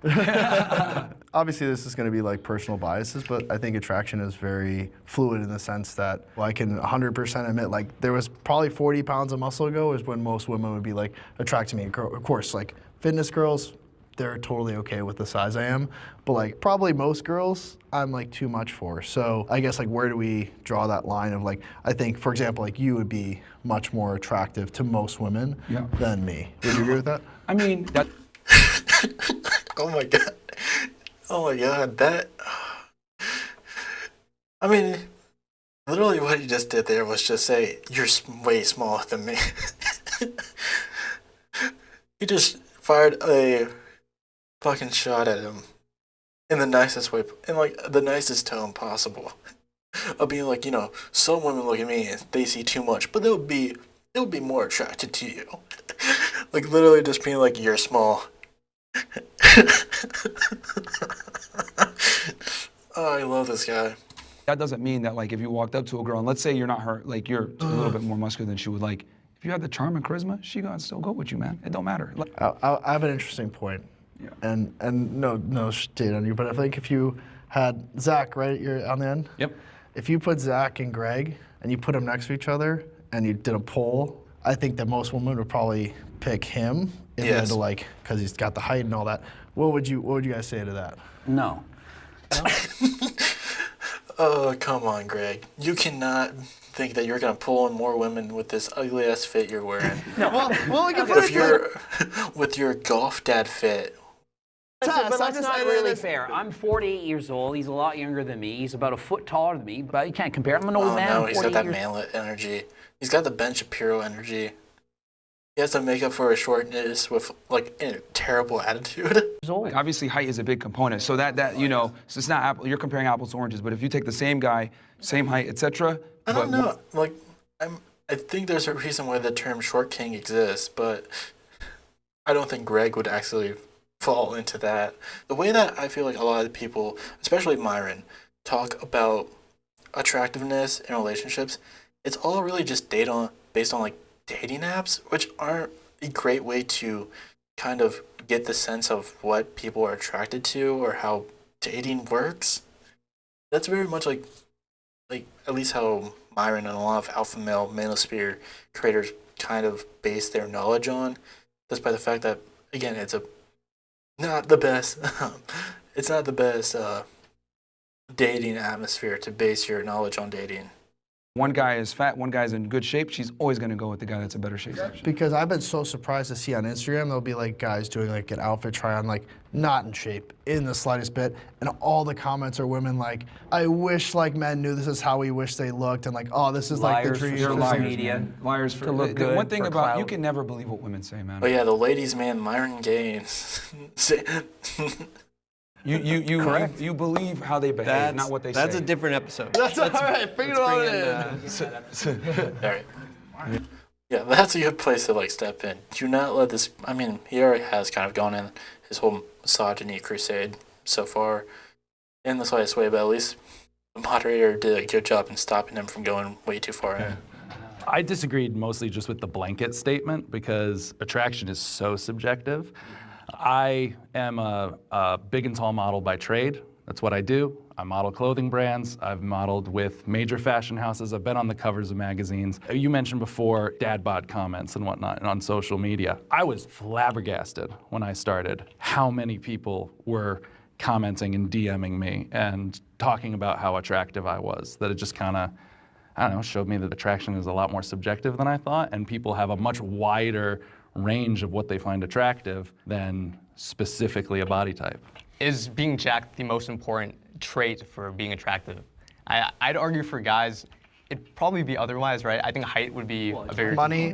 Obviously, this is going to be like personal biases, but I think attraction is very fluid in the sense that, well, I can 100% admit, like, there was probably 40 pounds of muscle ago is when most women would be, like, attracted to me. Of course, like, fitness girls, they're totally okay with the size I am, but, like, probably most girls, I'm, like, too much for. So I guess, like, where do we draw that line of, like, I think, for example, like, you would be much more attractive to most women than me. Would you agree with that? I mean, that... Oh my god. Oh my god, that... I mean, literally what he just did there was just say, you're way smaller than me. He just fired a fucking shot at him in the nicest way, in like the nicest tone possible. Of being like, you know, some women look at me and they see too much, but they'll be more attracted to you. Like literally just being like, you're small. Oh, I love this guy. That doesn't mean that, like, if you walked up to a girl and let's say you're not her, like you're a little bit more muscular than she would, like, if you had the charm and charisma, she gonna still go with you, man. It don't matter. Like, I have an interesting point. Yeah. And no shade on you, but I think if you had Zach, right, you're on the end? Yep. If you put Zach and Greg and you put them next to each other and you did a poll, I think that most women would probably pick him if they had to, like, because he's got the height and all that. What would you guys say to that? No. Oh, come on, Greg. You cannot think that you're gonna pull in more women with this ugly ass fit you're wearing. No. Well, we can put if you're with your golf dad fit. But that's not really fair. I'm 48 years old. He's a lot younger than me. He's about a foot taller than me, but you can't compare. I'm an old man. No, he's got that manlet energy. He's got the Ben Shapiro energy. He has to make up for his shortness with like a terrible attitude. Like, obviously, height is a big component. So that you know, so it's not you're comparing apples to oranges. But if you take the same guy, same height, etc. I don't know. Like, am I think there's a reason why the term short king exists, but I don't think Greg would actually fall into that. The way that I feel like a lot of people, especially Myron, talk about attractiveness in relationships, it's all really just based on like dating apps, which aren't a great way to kind of get the sense of what people are attracted to or how dating works. That's very much like at least how Myron and a lot of alpha male manosphere creators kind of base their knowledge on, despite the fact that again not the best it's not the best dating atmosphere to base your knowledge on dating. One guy is fat, one guy's in good shape, she's always gonna go with the guy that's in better shape. Because I've been so surprised to see on Instagram, there'll be like guys doing like an outfit try on, like not in shape in the slightest bit, and all the comments are women like, I wish like men knew this is how we wish they looked, and like, oh, this is like the dream. Social liars, media. man. Liars for To look good, One thing for about you clout. can never believe what women say, man. But yeah, the ladies' man Myron Gaines. You believe how they behave, not what they say. That's a different episode. That's all right. Bring it on in. All right. Yeah, that's a good place to like step in. Do not let this. I mean, he already has kind of gone in his whole misogyny crusade so far in the slightest way, but at least the moderator did a good job in stopping him from going way too far in. I disagreed mostly just with the blanket statement because attraction is so subjective. I am a big and tall model by trade. That's what I do. I model clothing brands. I've modeled with major fashion houses. I've been on the covers of magazines. You mentioned before dad bod comments and whatnot on social media. I was flabbergasted when I started how many people were commenting and DMing me and talking about how attractive I was, that it just kind of, I don't know, showed me that attraction is a lot more subjective than I thought, and people have a much wider range of what they find attractive than specifically a body type. Is being jacked the most important trait for being attractive? I'd argue for guys, it'd probably be otherwise, right? I think height would be a very Money,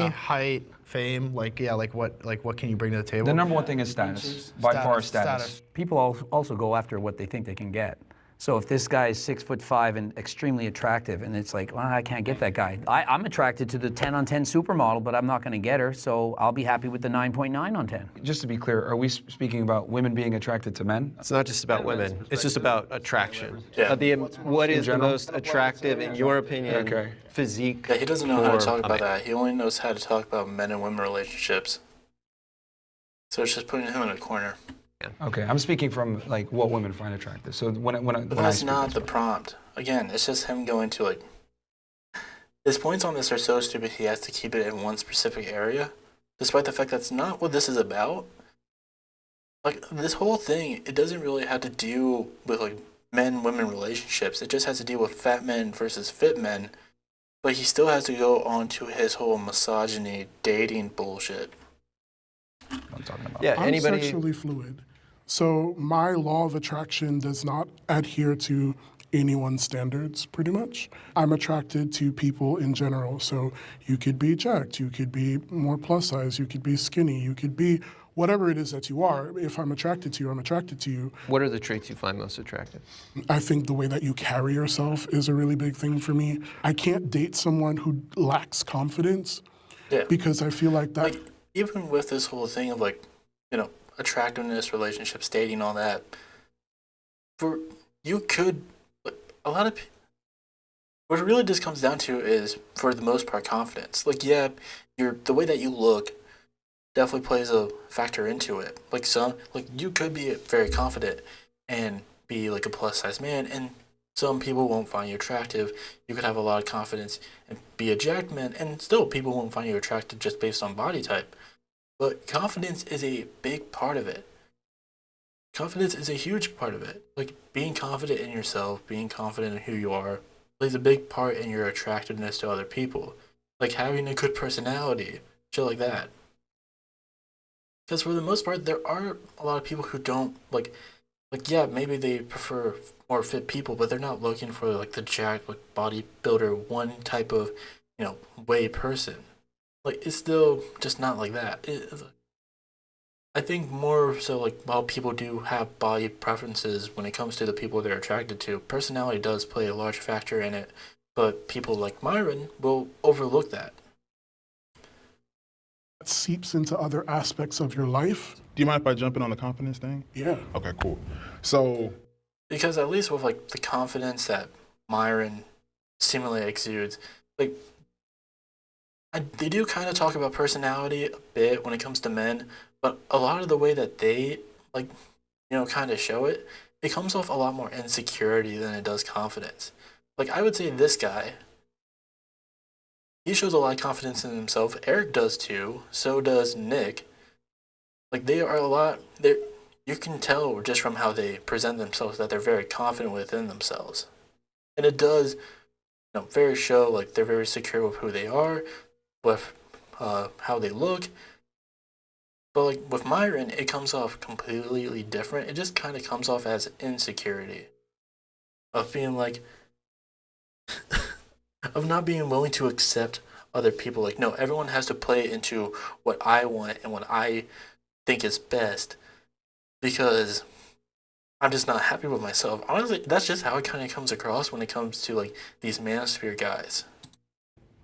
height, fame, like what can you bring to the table? The number one thing is status. By far, status. People also go after what they think they can get. So if this guy is 6'5" and extremely attractive, and it's like, well, I can't get that guy. I'm attracted to the 10 on 10 supermodel, but I'm not going to get her, so I'll be happy with the 9.9 on 10. Just to be clear, are we speaking about women being attracted to men? It's not just about women. It's just about attraction. Yeah. What is the general? most attractive, in your opinion, physique? Yeah, he doesn't know how to for talk a about man? that. He only knows how to talk about men and women relationships. So it's just putting him in a corner. Okay, I'm speaking from like what women find attractive. So But that's not the prompt. Again, it's just him going to like. His points on this are so stupid. He has to keep it in one specific area, despite the fact that's not what this is about. Like this whole thing, it doesn't really have to do with like men-women relationships. It just has to deal with fat men versus fit men. But he still has to go on to his whole misogyny dating bullshit. I'm talking about. Yeah, I'm anybody. sexually fluid. So my law of attraction does not adhere to anyone's standards, pretty much. I'm attracted to people in general. So you could be jacked, you could be more plus size, you could be skinny, you could be whatever it is that you are. If I'm attracted to you, I'm attracted to you. What are the traits you find most attractive? I think the way that you carry yourself is a really big thing for me. I can't date someone who lacks confidence because I feel like that. Like, even with this whole thing of like, you know, attractiveness, relationships, dating, all that, a lot of what it really just comes down to is, for the most part, confidence. Like, yeah, the way that you look definitely plays a factor into it. Like you could be very confident and be like a plus size man, and some people won't find you attractive. You could have a lot of confidence and be a jacked man, and still people won't find you attractive just based on body type. But confidence is a big part of it. Confidence is a huge part of it. Like, being confident in yourself, being confident in who you are, plays a big part in your attractiveness to other people. Like, having a good personality, shit like that. Because for the most part, there are a lot of people who don't, yeah, maybe they prefer more fit people, but they're not looking for, like, the jacked, like, bodybuilder, one type of, you know, way person. Like, it's still just not like that. I think more so, like, while people do have body preferences when it comes to the people they're attracted to, personality does play a large factor in it. But people like Myron will overlook that. It seeps into other aspects of your life. Do you mind if I jump in on the confidence thing? Yeah. Okay, cool. So, because at least with like the confidence that Myron seemingly exudes, like they do kind of talk about personality a bit when it comes to men, but a lot of the way that they like, kind of show it, it comes off a lot more insecurity than it does confidence. Like I would say this guy, he shows a lot of confidence in himself. Eric does too. So does Nick. Like they are a lot. You can tell just from how they present themselves that they're very confident within themselves, and it does, very show like they're very secure with who they are, with how they look. But like with Myron, it comes off completely different. It just kind of comes off as insecurity, of being like, of not being willing to accept other people. Like, no, everyone has to play into what I want and what I think is best, because I'm just not happy with myself. Honestly, that's just how it kind of comes across when it comes to like these manosphere guys.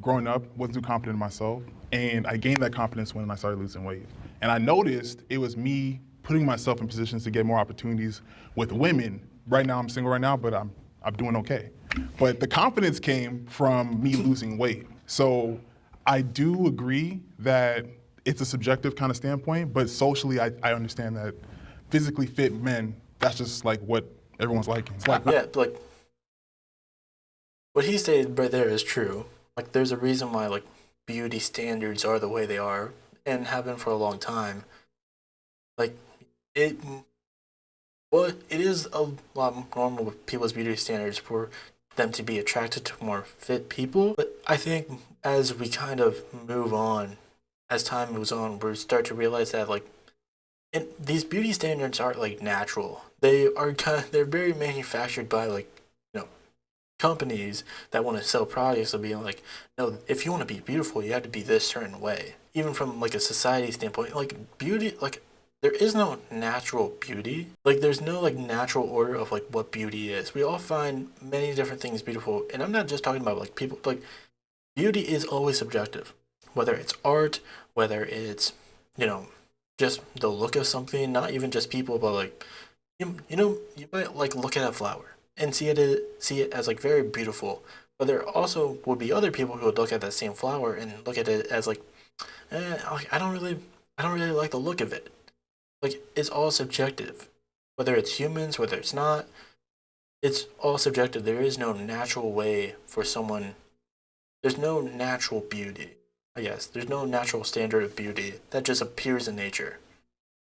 growing up, wasn't too confident in myself, and I gained that confidence when I started losing weight. And I noticed it was me putting myself in positions to get more opportunities with women. Right now, I'm single right now, but I'm doing okay. But the confidence came from me losing weight. So I do agree that it's a subjective kind of standpoint, but socially, I understand that physically fit men, that's just like what everyone's liking. It's like, yeah, like what he stated right there is true. Like there's a reason why like beauty standards are the way they are and have been for a long time. Like it is a lot normal with people's beauty standards for them to be attracted to more fit people. But I think as we kind of move on, as time moves on, we start to realize that like these beauty standards aren't like natural. They're very manufactured by like, companies that want to sell products of being like, no, if you want to be beautiful, you have to be this certain way. Even from like a society standpoint, like beauty, like there is no natural beauty. Like there's no like natural order of like what beauty is. We all find many different things beautiful, and I'm not just talking about like people. Like beauty is always subjective, whether it's art, whether it's just the look of something. Not even just people, but like you might like look at a flower and see it as like very beautiful. But there also would be other people who would look at that same flower and look at it as like, I don't really like the look of it. Like it's all subjective. Whether it's humans, whether it's not, it's all subjective. There is no natural way for someone. There's no natural beauty. I guess there's no natural standard of beauty that just appears in nature.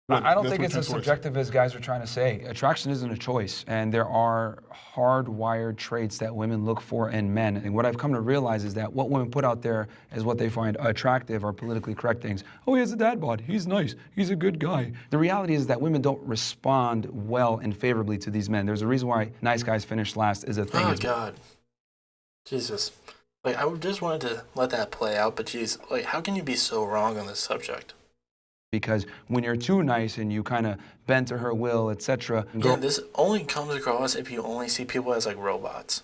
I don't think it's as subjective as guys are trying to say. Attraction isn't a choice, and there are hardwired traits that women look for in men. And what I've come to realize is that what women put out there is what they find attractive or politically correct things. Oh, he has a dad bod. He's nice. He's a good guy. The reality is that women don't respond well and favorably to these men. There's a reason why nice guys finish last is a thing. Oh, God. Jesus. Like, I just wanted to let that play out, but geez, like, how can you be so wrong on this subject? Because when you're too nice and you kind of bend to her will, etc. Yeah, this only comes across if you only see people as like robots.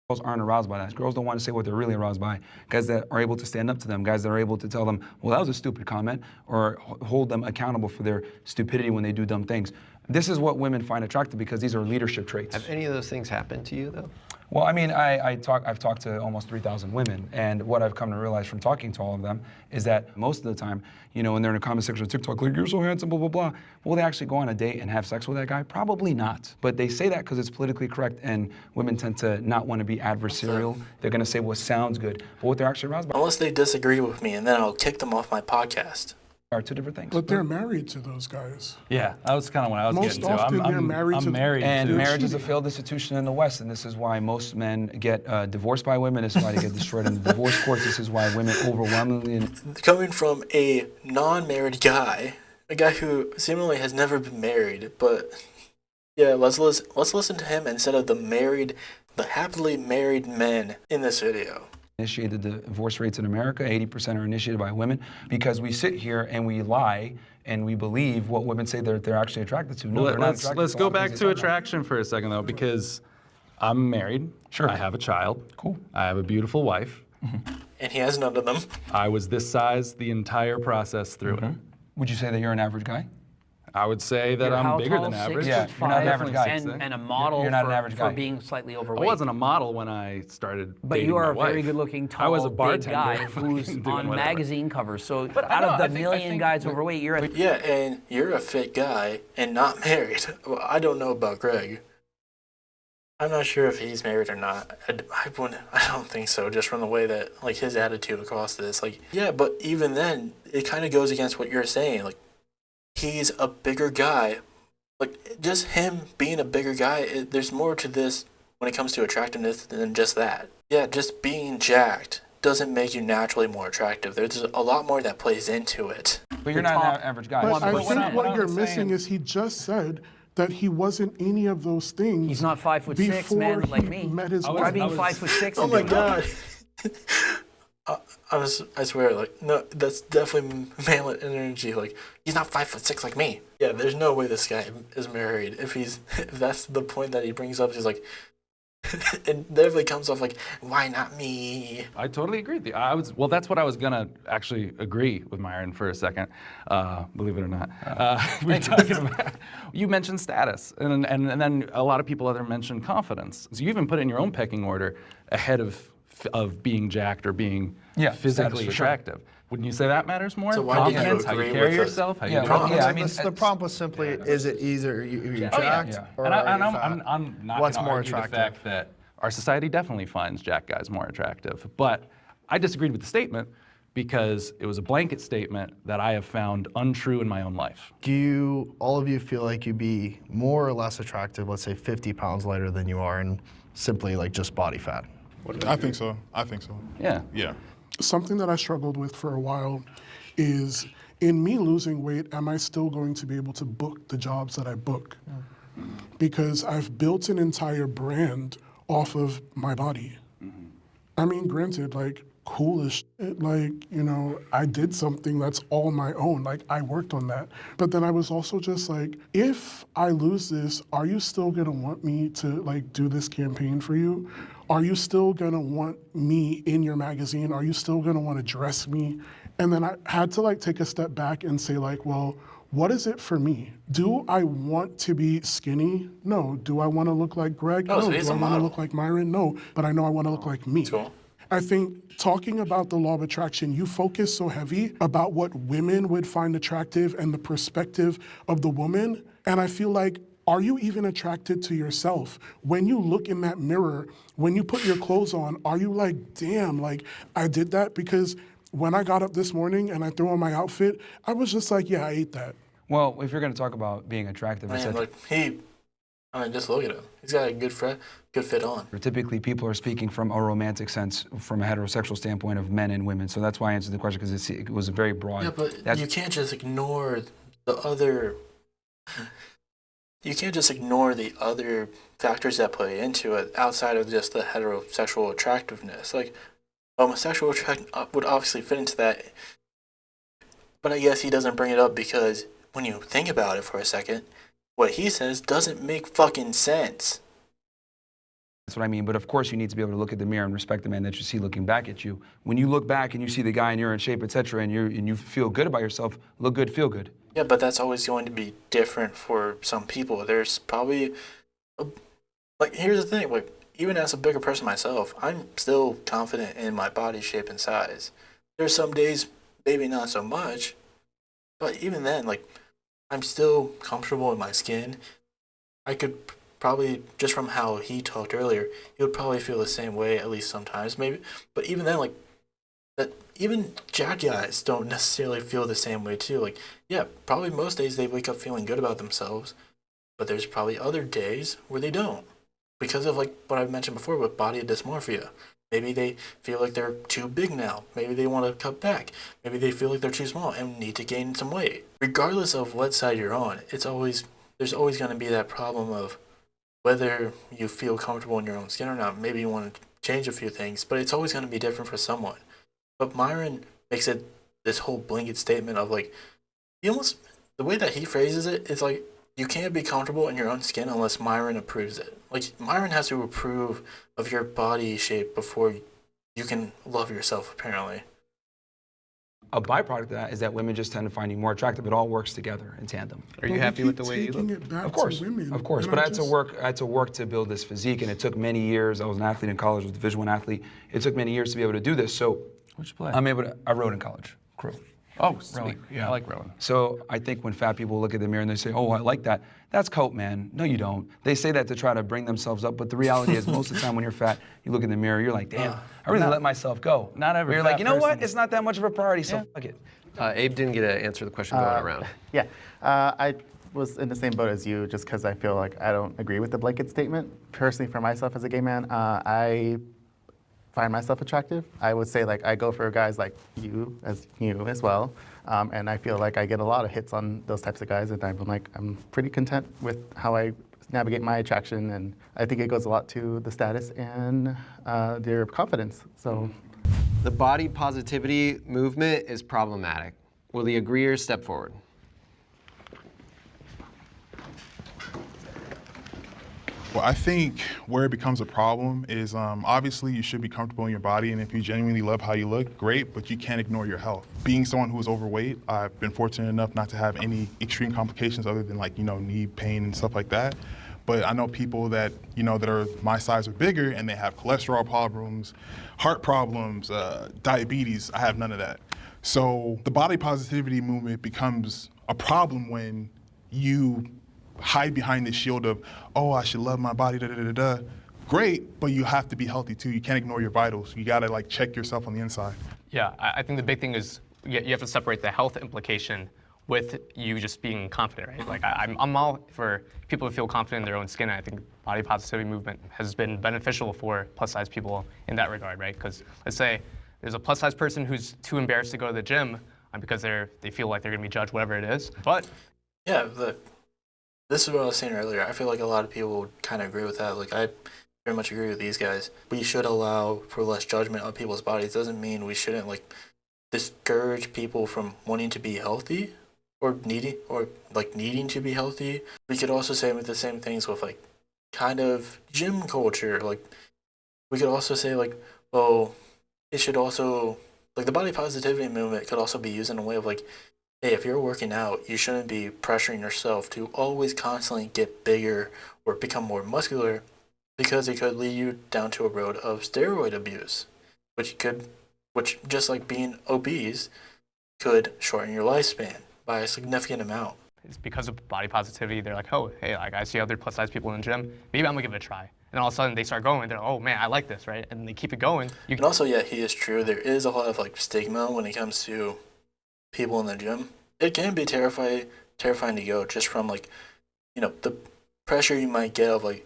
Girls aren't aroused by that. Girls don't want to say what they're really aroused by. Guys that are able to stand up to them, guys that are able to tell them, well, that was a stupid comment, or hold them accountable for their stupidity when they do dumb things. This is what women find attractive because these are leadership traits. Have any of those things happened to you, though? Well, I mean, I've talked to almost 3,000 women, and what I've come to realize from talking to all of them is that most of the time, when they're in a comment section of TikTok, like, you're so handsome, blah, blah, blah, will they actually go on a date and have sex with that guy? Probably not. But they say that because it's politically correct, and women tend to not want to be adversarial. They're going to say what sounds good, but what they're actually aroused by. Unless they disagree with me, and then I'll kick them off my podcast. Are two different things. But they're married to those guys. Yeah, that was kind of what I was Most getting to. often they're married to- I'm married And to. marriage is a failed institution in the West, and this is why most men get divorced by women. This is why they get destroyed in the divorce courts. This is why women overwhelmingly... Coming from a non-married guy, a guy who seemingly has never been married, but yeah, let's listen to him instead of the happily married men in this video. Initiated the divorce rates in America, 80% are initiated by women, because we sit here and we lie and we believe what women say they're actually attracted to. No, they're not attracted Let's to go all the back things to they talk about. attraction for a second, though, because I'm married. Sure. I have a child. Cool. I have a beautiful wife. And he has none of them. I was this size the entire process through it. Would you say that you're an average guy? I would say that You're I'm how bigger tall? than average. 6'5", Yeah, you're not an average guy. and a model You're not an for, average for guy. being slightly I overweight. wasn't a model when I started But dating you are my a wife. very good-looking, I was tall, a big bartender guy fucking who's doing on whatever. magazine covers. So But I out know, of the I think- million guys overweight, you're at Yeah, and you're a fit guy and not married. Well, I don't know about Greg. I'm not sure if he's married or not. I don't think so, just from the way that, like, his attitude across this. Like, yeah, but even then, it kind of goes against what you're saying. Like, he's a bigger guy. Like, just him being a bigger guy, there's more to this when it comes to attractiveness than just that. Yeah, just being jacked doesn't make you naturally more attractive. There's a lot more that plays into it. But you're not an average guy. But I But think what what I'm you're missing is he just said that he wasn't any of those things. He's not 5'6", before man, like he me. met his Try wife. being 5'6". Oh and my doing that. god. I swear, like, no, that's definitely male energy. Like, he's not 5'6" like me. Yeah, there's no way this guy is married. If that's the point that he brings up, he's like, it definitely comes off like, why not me? I totally agree with you. Well, that's what I was gonna actually agree with Myron for a second, believe it or not. We were talking about, you mentioned status, and then a lot of people other mentioned confidence. So you even put it in your own pecking order ahead of being jacked or being physically status for sure. attractive. Wouldn't you say that matters more? So why did you Confidence, how you agree carry with the yourself, how you Yeah, do well, it. yeah, I mean, the prompt was simply, is it either you're Oh, yeah. jacked or And are you fat? I'm not What's gonna more argue attractive? the fact that our society definitely finds jack guys more attractive. But I disagreed with the statement because it was a blanket statement that I have found untrue in my own life. Do all of you feel like you'd be more or less attractive, let's say 50 pounds lighter than you are, and simply like just body fat? I think so. Yeah. Yeah. Something that I struggled with for a while is, in me losing weight, am I still going to be able to book the jobs that I book? Because I've built an entire brand off of my body. I mean, granted, like, cool as shit, like, you know, I did something that's all my own, like, I worked on that. But then I was also just like, if I lose this, are you still gonna want me to, like, do this campaign for you? Are you still gonna want me in your magazine? Are you still gonna wanna dress me? And then I had to, like, take a step back and say, like, well, what is it for me? Do I want to be skinny? No. Do I want to look like Greg? Oh, so No. he's Do I a want to model. look like Myron? No. But I know I want to look like me. Cool. I think talking about the law of attraction, you focus so heavy about what women would find attractive and the perspective of the woman. And I feel like, are you even attracted to yourself? When you look in that mirror, when you put your clothes on, are you like, damn, like, I did that? Because when I got up this morning and I threw on my outfit, I was just like, yeah, I ate that. Well, if you're going to talk about being attractive, Man, like, just look at him. He's got a good fit on. typically people are speaking from a romantic sense, from a heterosexual standpoint of men and women. So that's why I answered the question, because it was very broad. Yeah, but you can't just ignore the other. You can't just ignore the other factors that play into it outside of just the heterosexual attractiveness. Like, homosexual attraction would obviously fit into that, but I guess he doesn't bring it up because when you think about it for a second, what he says doesn't make fucking sense. That's what I mean. But of course, you need to be able to look at the mirror and respect the man that you see looking back at you. When you look back and you see the guy and you're in shape, etc., and you feel good about yourself, look good, feel good. Yeah, but that's always going to be different for some people. There's probably, like, here's the thing, like, even as a bigger person myself, I'm still confident in my body shape and size. There's some days, maybe not so much, but even then, like, I'm still comfortable in my skin. I could probably, just from how he talked earlier, he would probably feel the same way, at least sometimes, maybe. But even then, like, that even jacked guys don't necessarily feel the same way too. Like, yeah, probably most days they wake up feeling good about themselves, but there's probably other days where they don't. Because of, like, what I mentioned before with body dysmorphia. Maybe they feel like they're too big now. Maybe they want to cut back. Maybe they feel like they're too small and need to gain some weight. Regardless of what side you're on, there's always going to be that problem of whether you feel comfortable in your own skin or not. Maybe you want to change a few things, but it's always going to be different for someone. But Myron makes it this whole blanket statement of, like, the way that he phrases it is like, you can't be comfortable in your own skin unless Myron approves it. Like, Myron has to approve of your body shape before you can love yourself, apparently. A byproduct of that is that women just tend to find you more attractive. It all works together in tandem. Are you happy with the way you look? Of course. But I had to work to build this physique, and it took many years. I was an athlete in college, was a Division I athlete. It took many years to be able to do this. So, What'd you play? I rode in college, crew. Oh, sweet. Rowing, yeah. I like rowing. So I think when fat people look in the mirror and they say, oh, I like that, that's coat, man. No, you don't. They say that to try to bring themselves up, but the reality is most of the time when you're fat, you look in the mirror, you're like, damn, I really let myself go. Not every You're fat like, you know what? person- It's not that much of a priority, so fuck it. Abe didn't get to answer the question going around. Yeah, I was in the same boat as you just because I feel like I don't agree with the blanket statement. Personally, for myself as a gay man, I find myself attractive. I would say like I go for guys like you as well, and I feel like I get a lot of hits on those types of guys, and I'm pretty content with how I navigate my attraction, and I think it goes a lot to the status and their confidence. So. The body positivity movement is problematic. Will the agreeers step forward? Well, I think where it becomes a problem is obviously you should be comfortable in your body, and if you genuinely love how you look, great, but you can't ignore your health. Being someone who is overweight, I've been fortunate enough not to have any extreme complications other than knee pain and stuff like that. But I know people that, that are my size or bigger, and they have cholesterol problems, heart problems, diabetes. I have none of that. So the body positivity movement becomes a problem when you hide behind this shield of, oh, I should love my body, da-da-da-da-da. Great, but you have to be healthy too. You can't ignore your vitals. You gotta check yourself on the inside. Yeah, I think the big thing is you have to separate the health implication with you just being confident, right? Like I'm all for people to feel confident in their own skin. And I think body positivity movement has been beneficial for plus size people in that regard, right? Because let's say there's a plus size person who's too embarrassed to go to the gym because they feel like they're gonna be judged, whatever it is. But yeah, this is what I was saying earlier. I feel like a lot of people kind of agree with that. Like, I very much agree with these guys. We should allow for less judgment on people's bodies. Doesn't mean we shouldn't discourage people from wanting to be healthy or needing to be healthy. We could also say with the same things with kind of gym culture. We could also say well, it should also the body positivity movement could also be used in a way of hey, if you're working out, you shouldn't be pressuring yourself to always constantly get bigger or become more muscular, because it could lead you down to a road of steroid abuse, which just like being obese, could shorten your lifespan by a significant amount. it's because of body positivity. They're like, oh, hey, I see other plus size people in the gym. Maybe I'm gonna give it a try. And all of a sudden they start going. They're like, oh man, I like this, right? And they keep it going. And also, yeah, he is true. There is a lot of stigma when it comes to people in the gym. It can be terrifying to go just from the pressure you might get of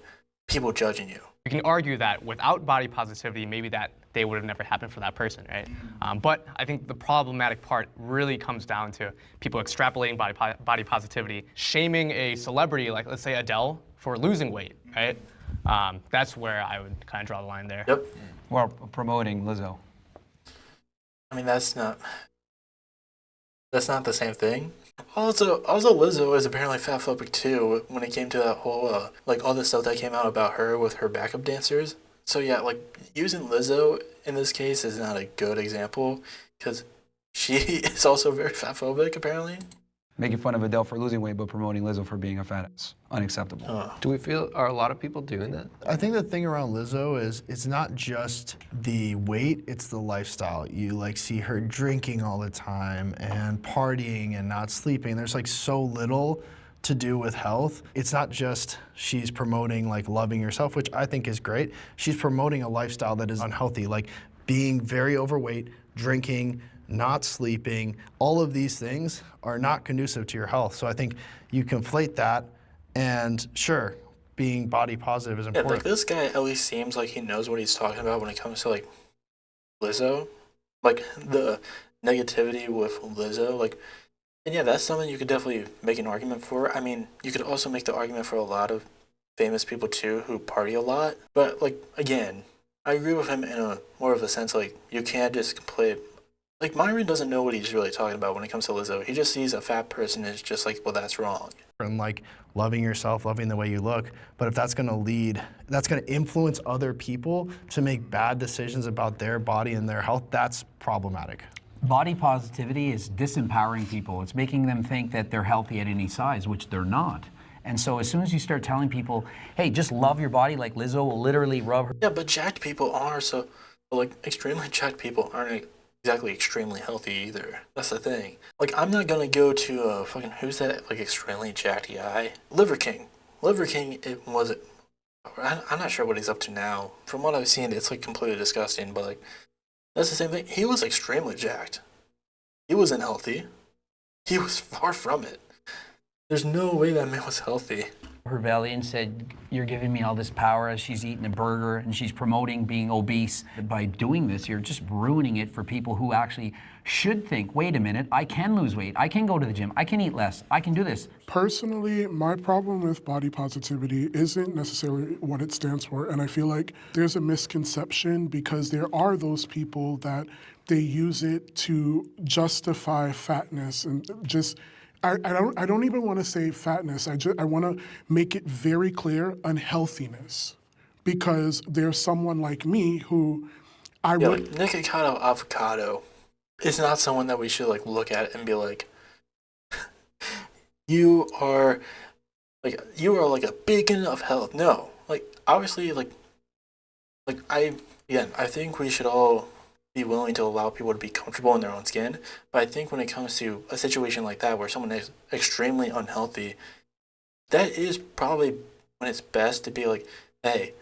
people judging you. You can argue that without body positivity, maybe that day would have never happened for that person, right? But I think the problematic part really comes down to people extrapolating body positivity, shaming a celebrity like, let's say, Adele for losing weight, right? That's where I would kind of draw the line there. Yep. Or promoting Lizzo. I mean, that's not the same thing. Also, Lizzo is apparently fatphobic too when it came to that whole all the stuff that came out about her with her backup dancers. So yeah, using Lizzo in this case is not a good example because she is also very fatphobic apparently. Making fun of Adele for losing weight, but promoting Lizzo for being a fat is unacceptable. Do we feel, are a lot of people doing that? I think the thing around Lizzo is it's not just the weight, it's the lifestyle. You see her drinking all the time and partying and not sleeping. There's so little to do with health. It's not just she's promoting loving yourself, which I think is great. She's promoting a lifestyle that is unhealthy, being very overweight, drinking, not sleeping. All of these things are not conducive to your health. So I think you conflate that, and sure, being body positive is important. Yeah, this guy at least seems like he knows what he's talking about when it comes to Lizzo, the negativity with Lizzo, and yeah, that's something you could definitely make an argument for. I mean, you could also make the argument for a lot of famous people too who party a lot. But again, I agree with him in a more of a sense you can't just play. Myron doesn't know what he's really talking about when it comes to Lizzo. He just sees a fat person and is just well, that's wrong. and like loving yourself, loving the way you look. But if that's going to influence other people to make bad decisions about their body and their health, that's problematic. Body positivity is disempowering people. It's making them think that they're healthy at any size, which they're not. And so as soon as you start telling people, hey, just love your body, like Lizzo will literally rub her. Yeah, but jacked people are like extremely jacked people aren't exactly extremely healthy either. That's the thing. Like, I'm not gonna go to fucking, who's that like extremely jacked guy? Liver King. Liver King, I'm not sure what he's up to now. From what I've seen, it's like completely disgusting, but like, that's the same thing. He was extremely jacked. He wasn't healthy. He was far from it. There's no way that man was healthy. Her belly and said, you're giving me all this power as she's eating a burger and she's promoting being obese. By doing this, you're just ruining it for people who actually should think, wait a minute, I can lose weight, I can go to the gym, I can eat less, I can do this. Personally, my problem with body positivity isn't necessarily what it stands for, and I feel like there's a misconception because there are those people that they use it to justify fatness and just, I don't even want to say fatness. I want to make it very clear, unhealthiness, because there's someone like me who Like Nikocado Avocado is not someone that we should like look at and be like, you are like a beacon of health. No, like obviously I think we should all be willing to allow people to be comfortable in their own skin. But I think when it comes to a situation like that where someone is extremely unhealthy, that is probably when it's best to be like, hey,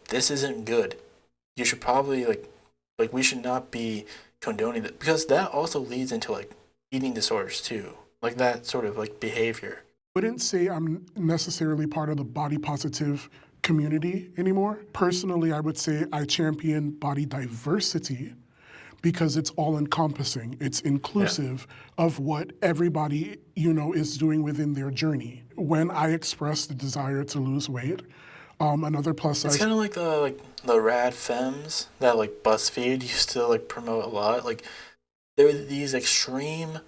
this isn't good. You should probably like we should not be condoning that, because that also leads into like eating disorders too, like that sort of like behavior. I wouldn't say I'm necessarily part of the body positive community anymore. Personally, I would say I champion body diversity because it's all encompassing. It's inclusive of what everybody, is doing within their journey. When I express the desire to lose weight, another plus size. It's kind of like the rad femmes that like BuzzFeed used to like promote a lot. Like they're these extreme.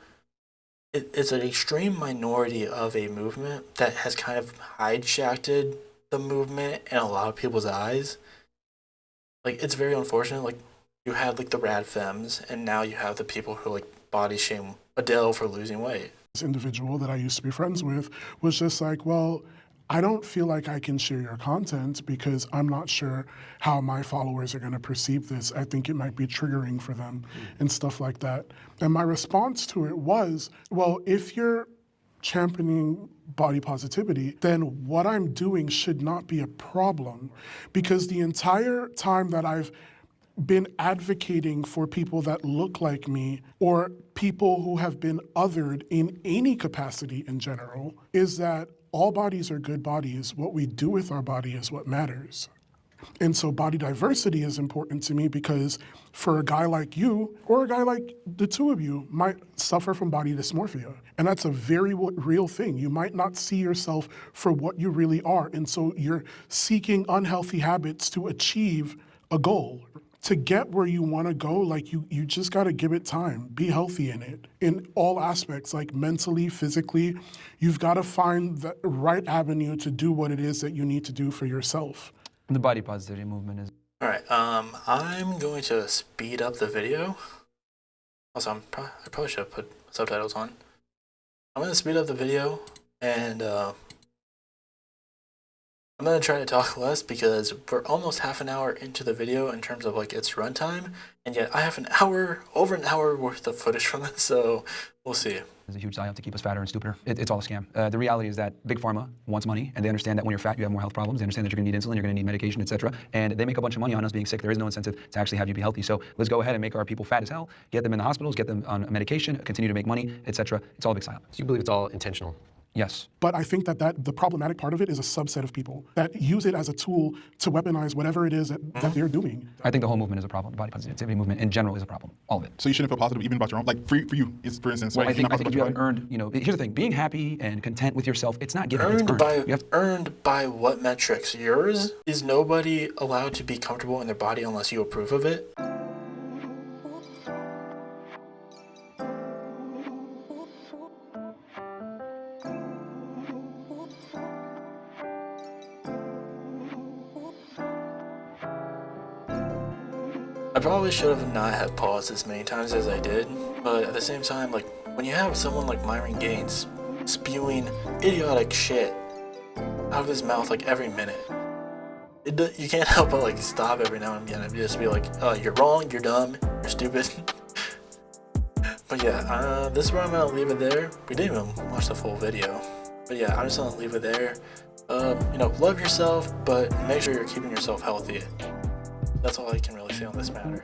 It's an extreme minority of a movement that has kind of hijacked the movement in a lot of people's eyes. Like, it's very unfortunate. Like, you had like the rad femmes, and now you have the people who like body shame Adele for losing weight. This individual that I used to be friends with was just like, well, I don't feel like I can share your content because I'm not sure how my followers are going to perceive this. I think it might be triggering for them and stuff like that. And my response to it was, well, if you're championing body positivity, then what I'm doing should not be a problem, because the entire time that I've been advocating for people that look like me or people who have been othered in any capacity in general is that all bodies are good bodies. What we do with our body is what matters. And so body diversity is important to me because for a guy like you, or a guy like the two of you, might suffer from body dysmorphia. And that's a very real thing. You might not see yourself for what you really are. And so you're seeking unhealthy habits to achieve a goal. To get where you want to go, like you just got to give it time. Be healthy in it, in all aspects, like mentally, physically. You've got to find the right avenue to do what it is that you need to do for yourself. The body positivity movement is. All right, I'm going to speed up the video. Also, I probably should have put subtitles on. I'm going to speed up the video, and I'm going to try to talk less because we're almost half an hour into the video in terms of like its runtime, and yet I have over an hour worth of footage from it, so we'll see. It's a huge psyop to keep us fatter and stupider. It's all a scam. The reality is that Big Pharma wants money, and they understand that when you're fat, you have more health problems. They understand that you're going to need insulin, you're going to need medication, etc. And they make a bunch of money on us being sick. There is no incentive to actually have you be healthy. So let's go ahead and make our people fat as hell, get them in the hospitals, get them on medication, continue to make money, etc. It's all a big psyop. So you believe it's all intentional? Yes. But I think that the problematic part of it is a subset of people that use it as a tool to weaponize whatever it is that they're doing. I think the whole movement is a problem. The body positivity movement in general is a problem. All of it. So you shouldn't feel positive even about your own, like for you, it's for instance. Well, like, I think if you haven't earned, here's the thing, being happy and content with yourself, it's not given, it's earned. Earned by what metrics? Yours? Is nobody allowed to be comfortable in their body unless you approve of it? probably should have not have paused as many times as I did, but at the same time, like, when you have someone like Myron Gaines spewing idiotic shit out of his mouth like every minute, you can't help but like stop every now and again and just be like, you're wrong, you're dumb, you're stupid. But yeah, this is where I'm gonna leave it there. We didn't even watch the full video, but yeah, I'm just gonna leave it there. You know, love yourself, but make sure you're keeping yourself healthy. That's all I can really say on this matter.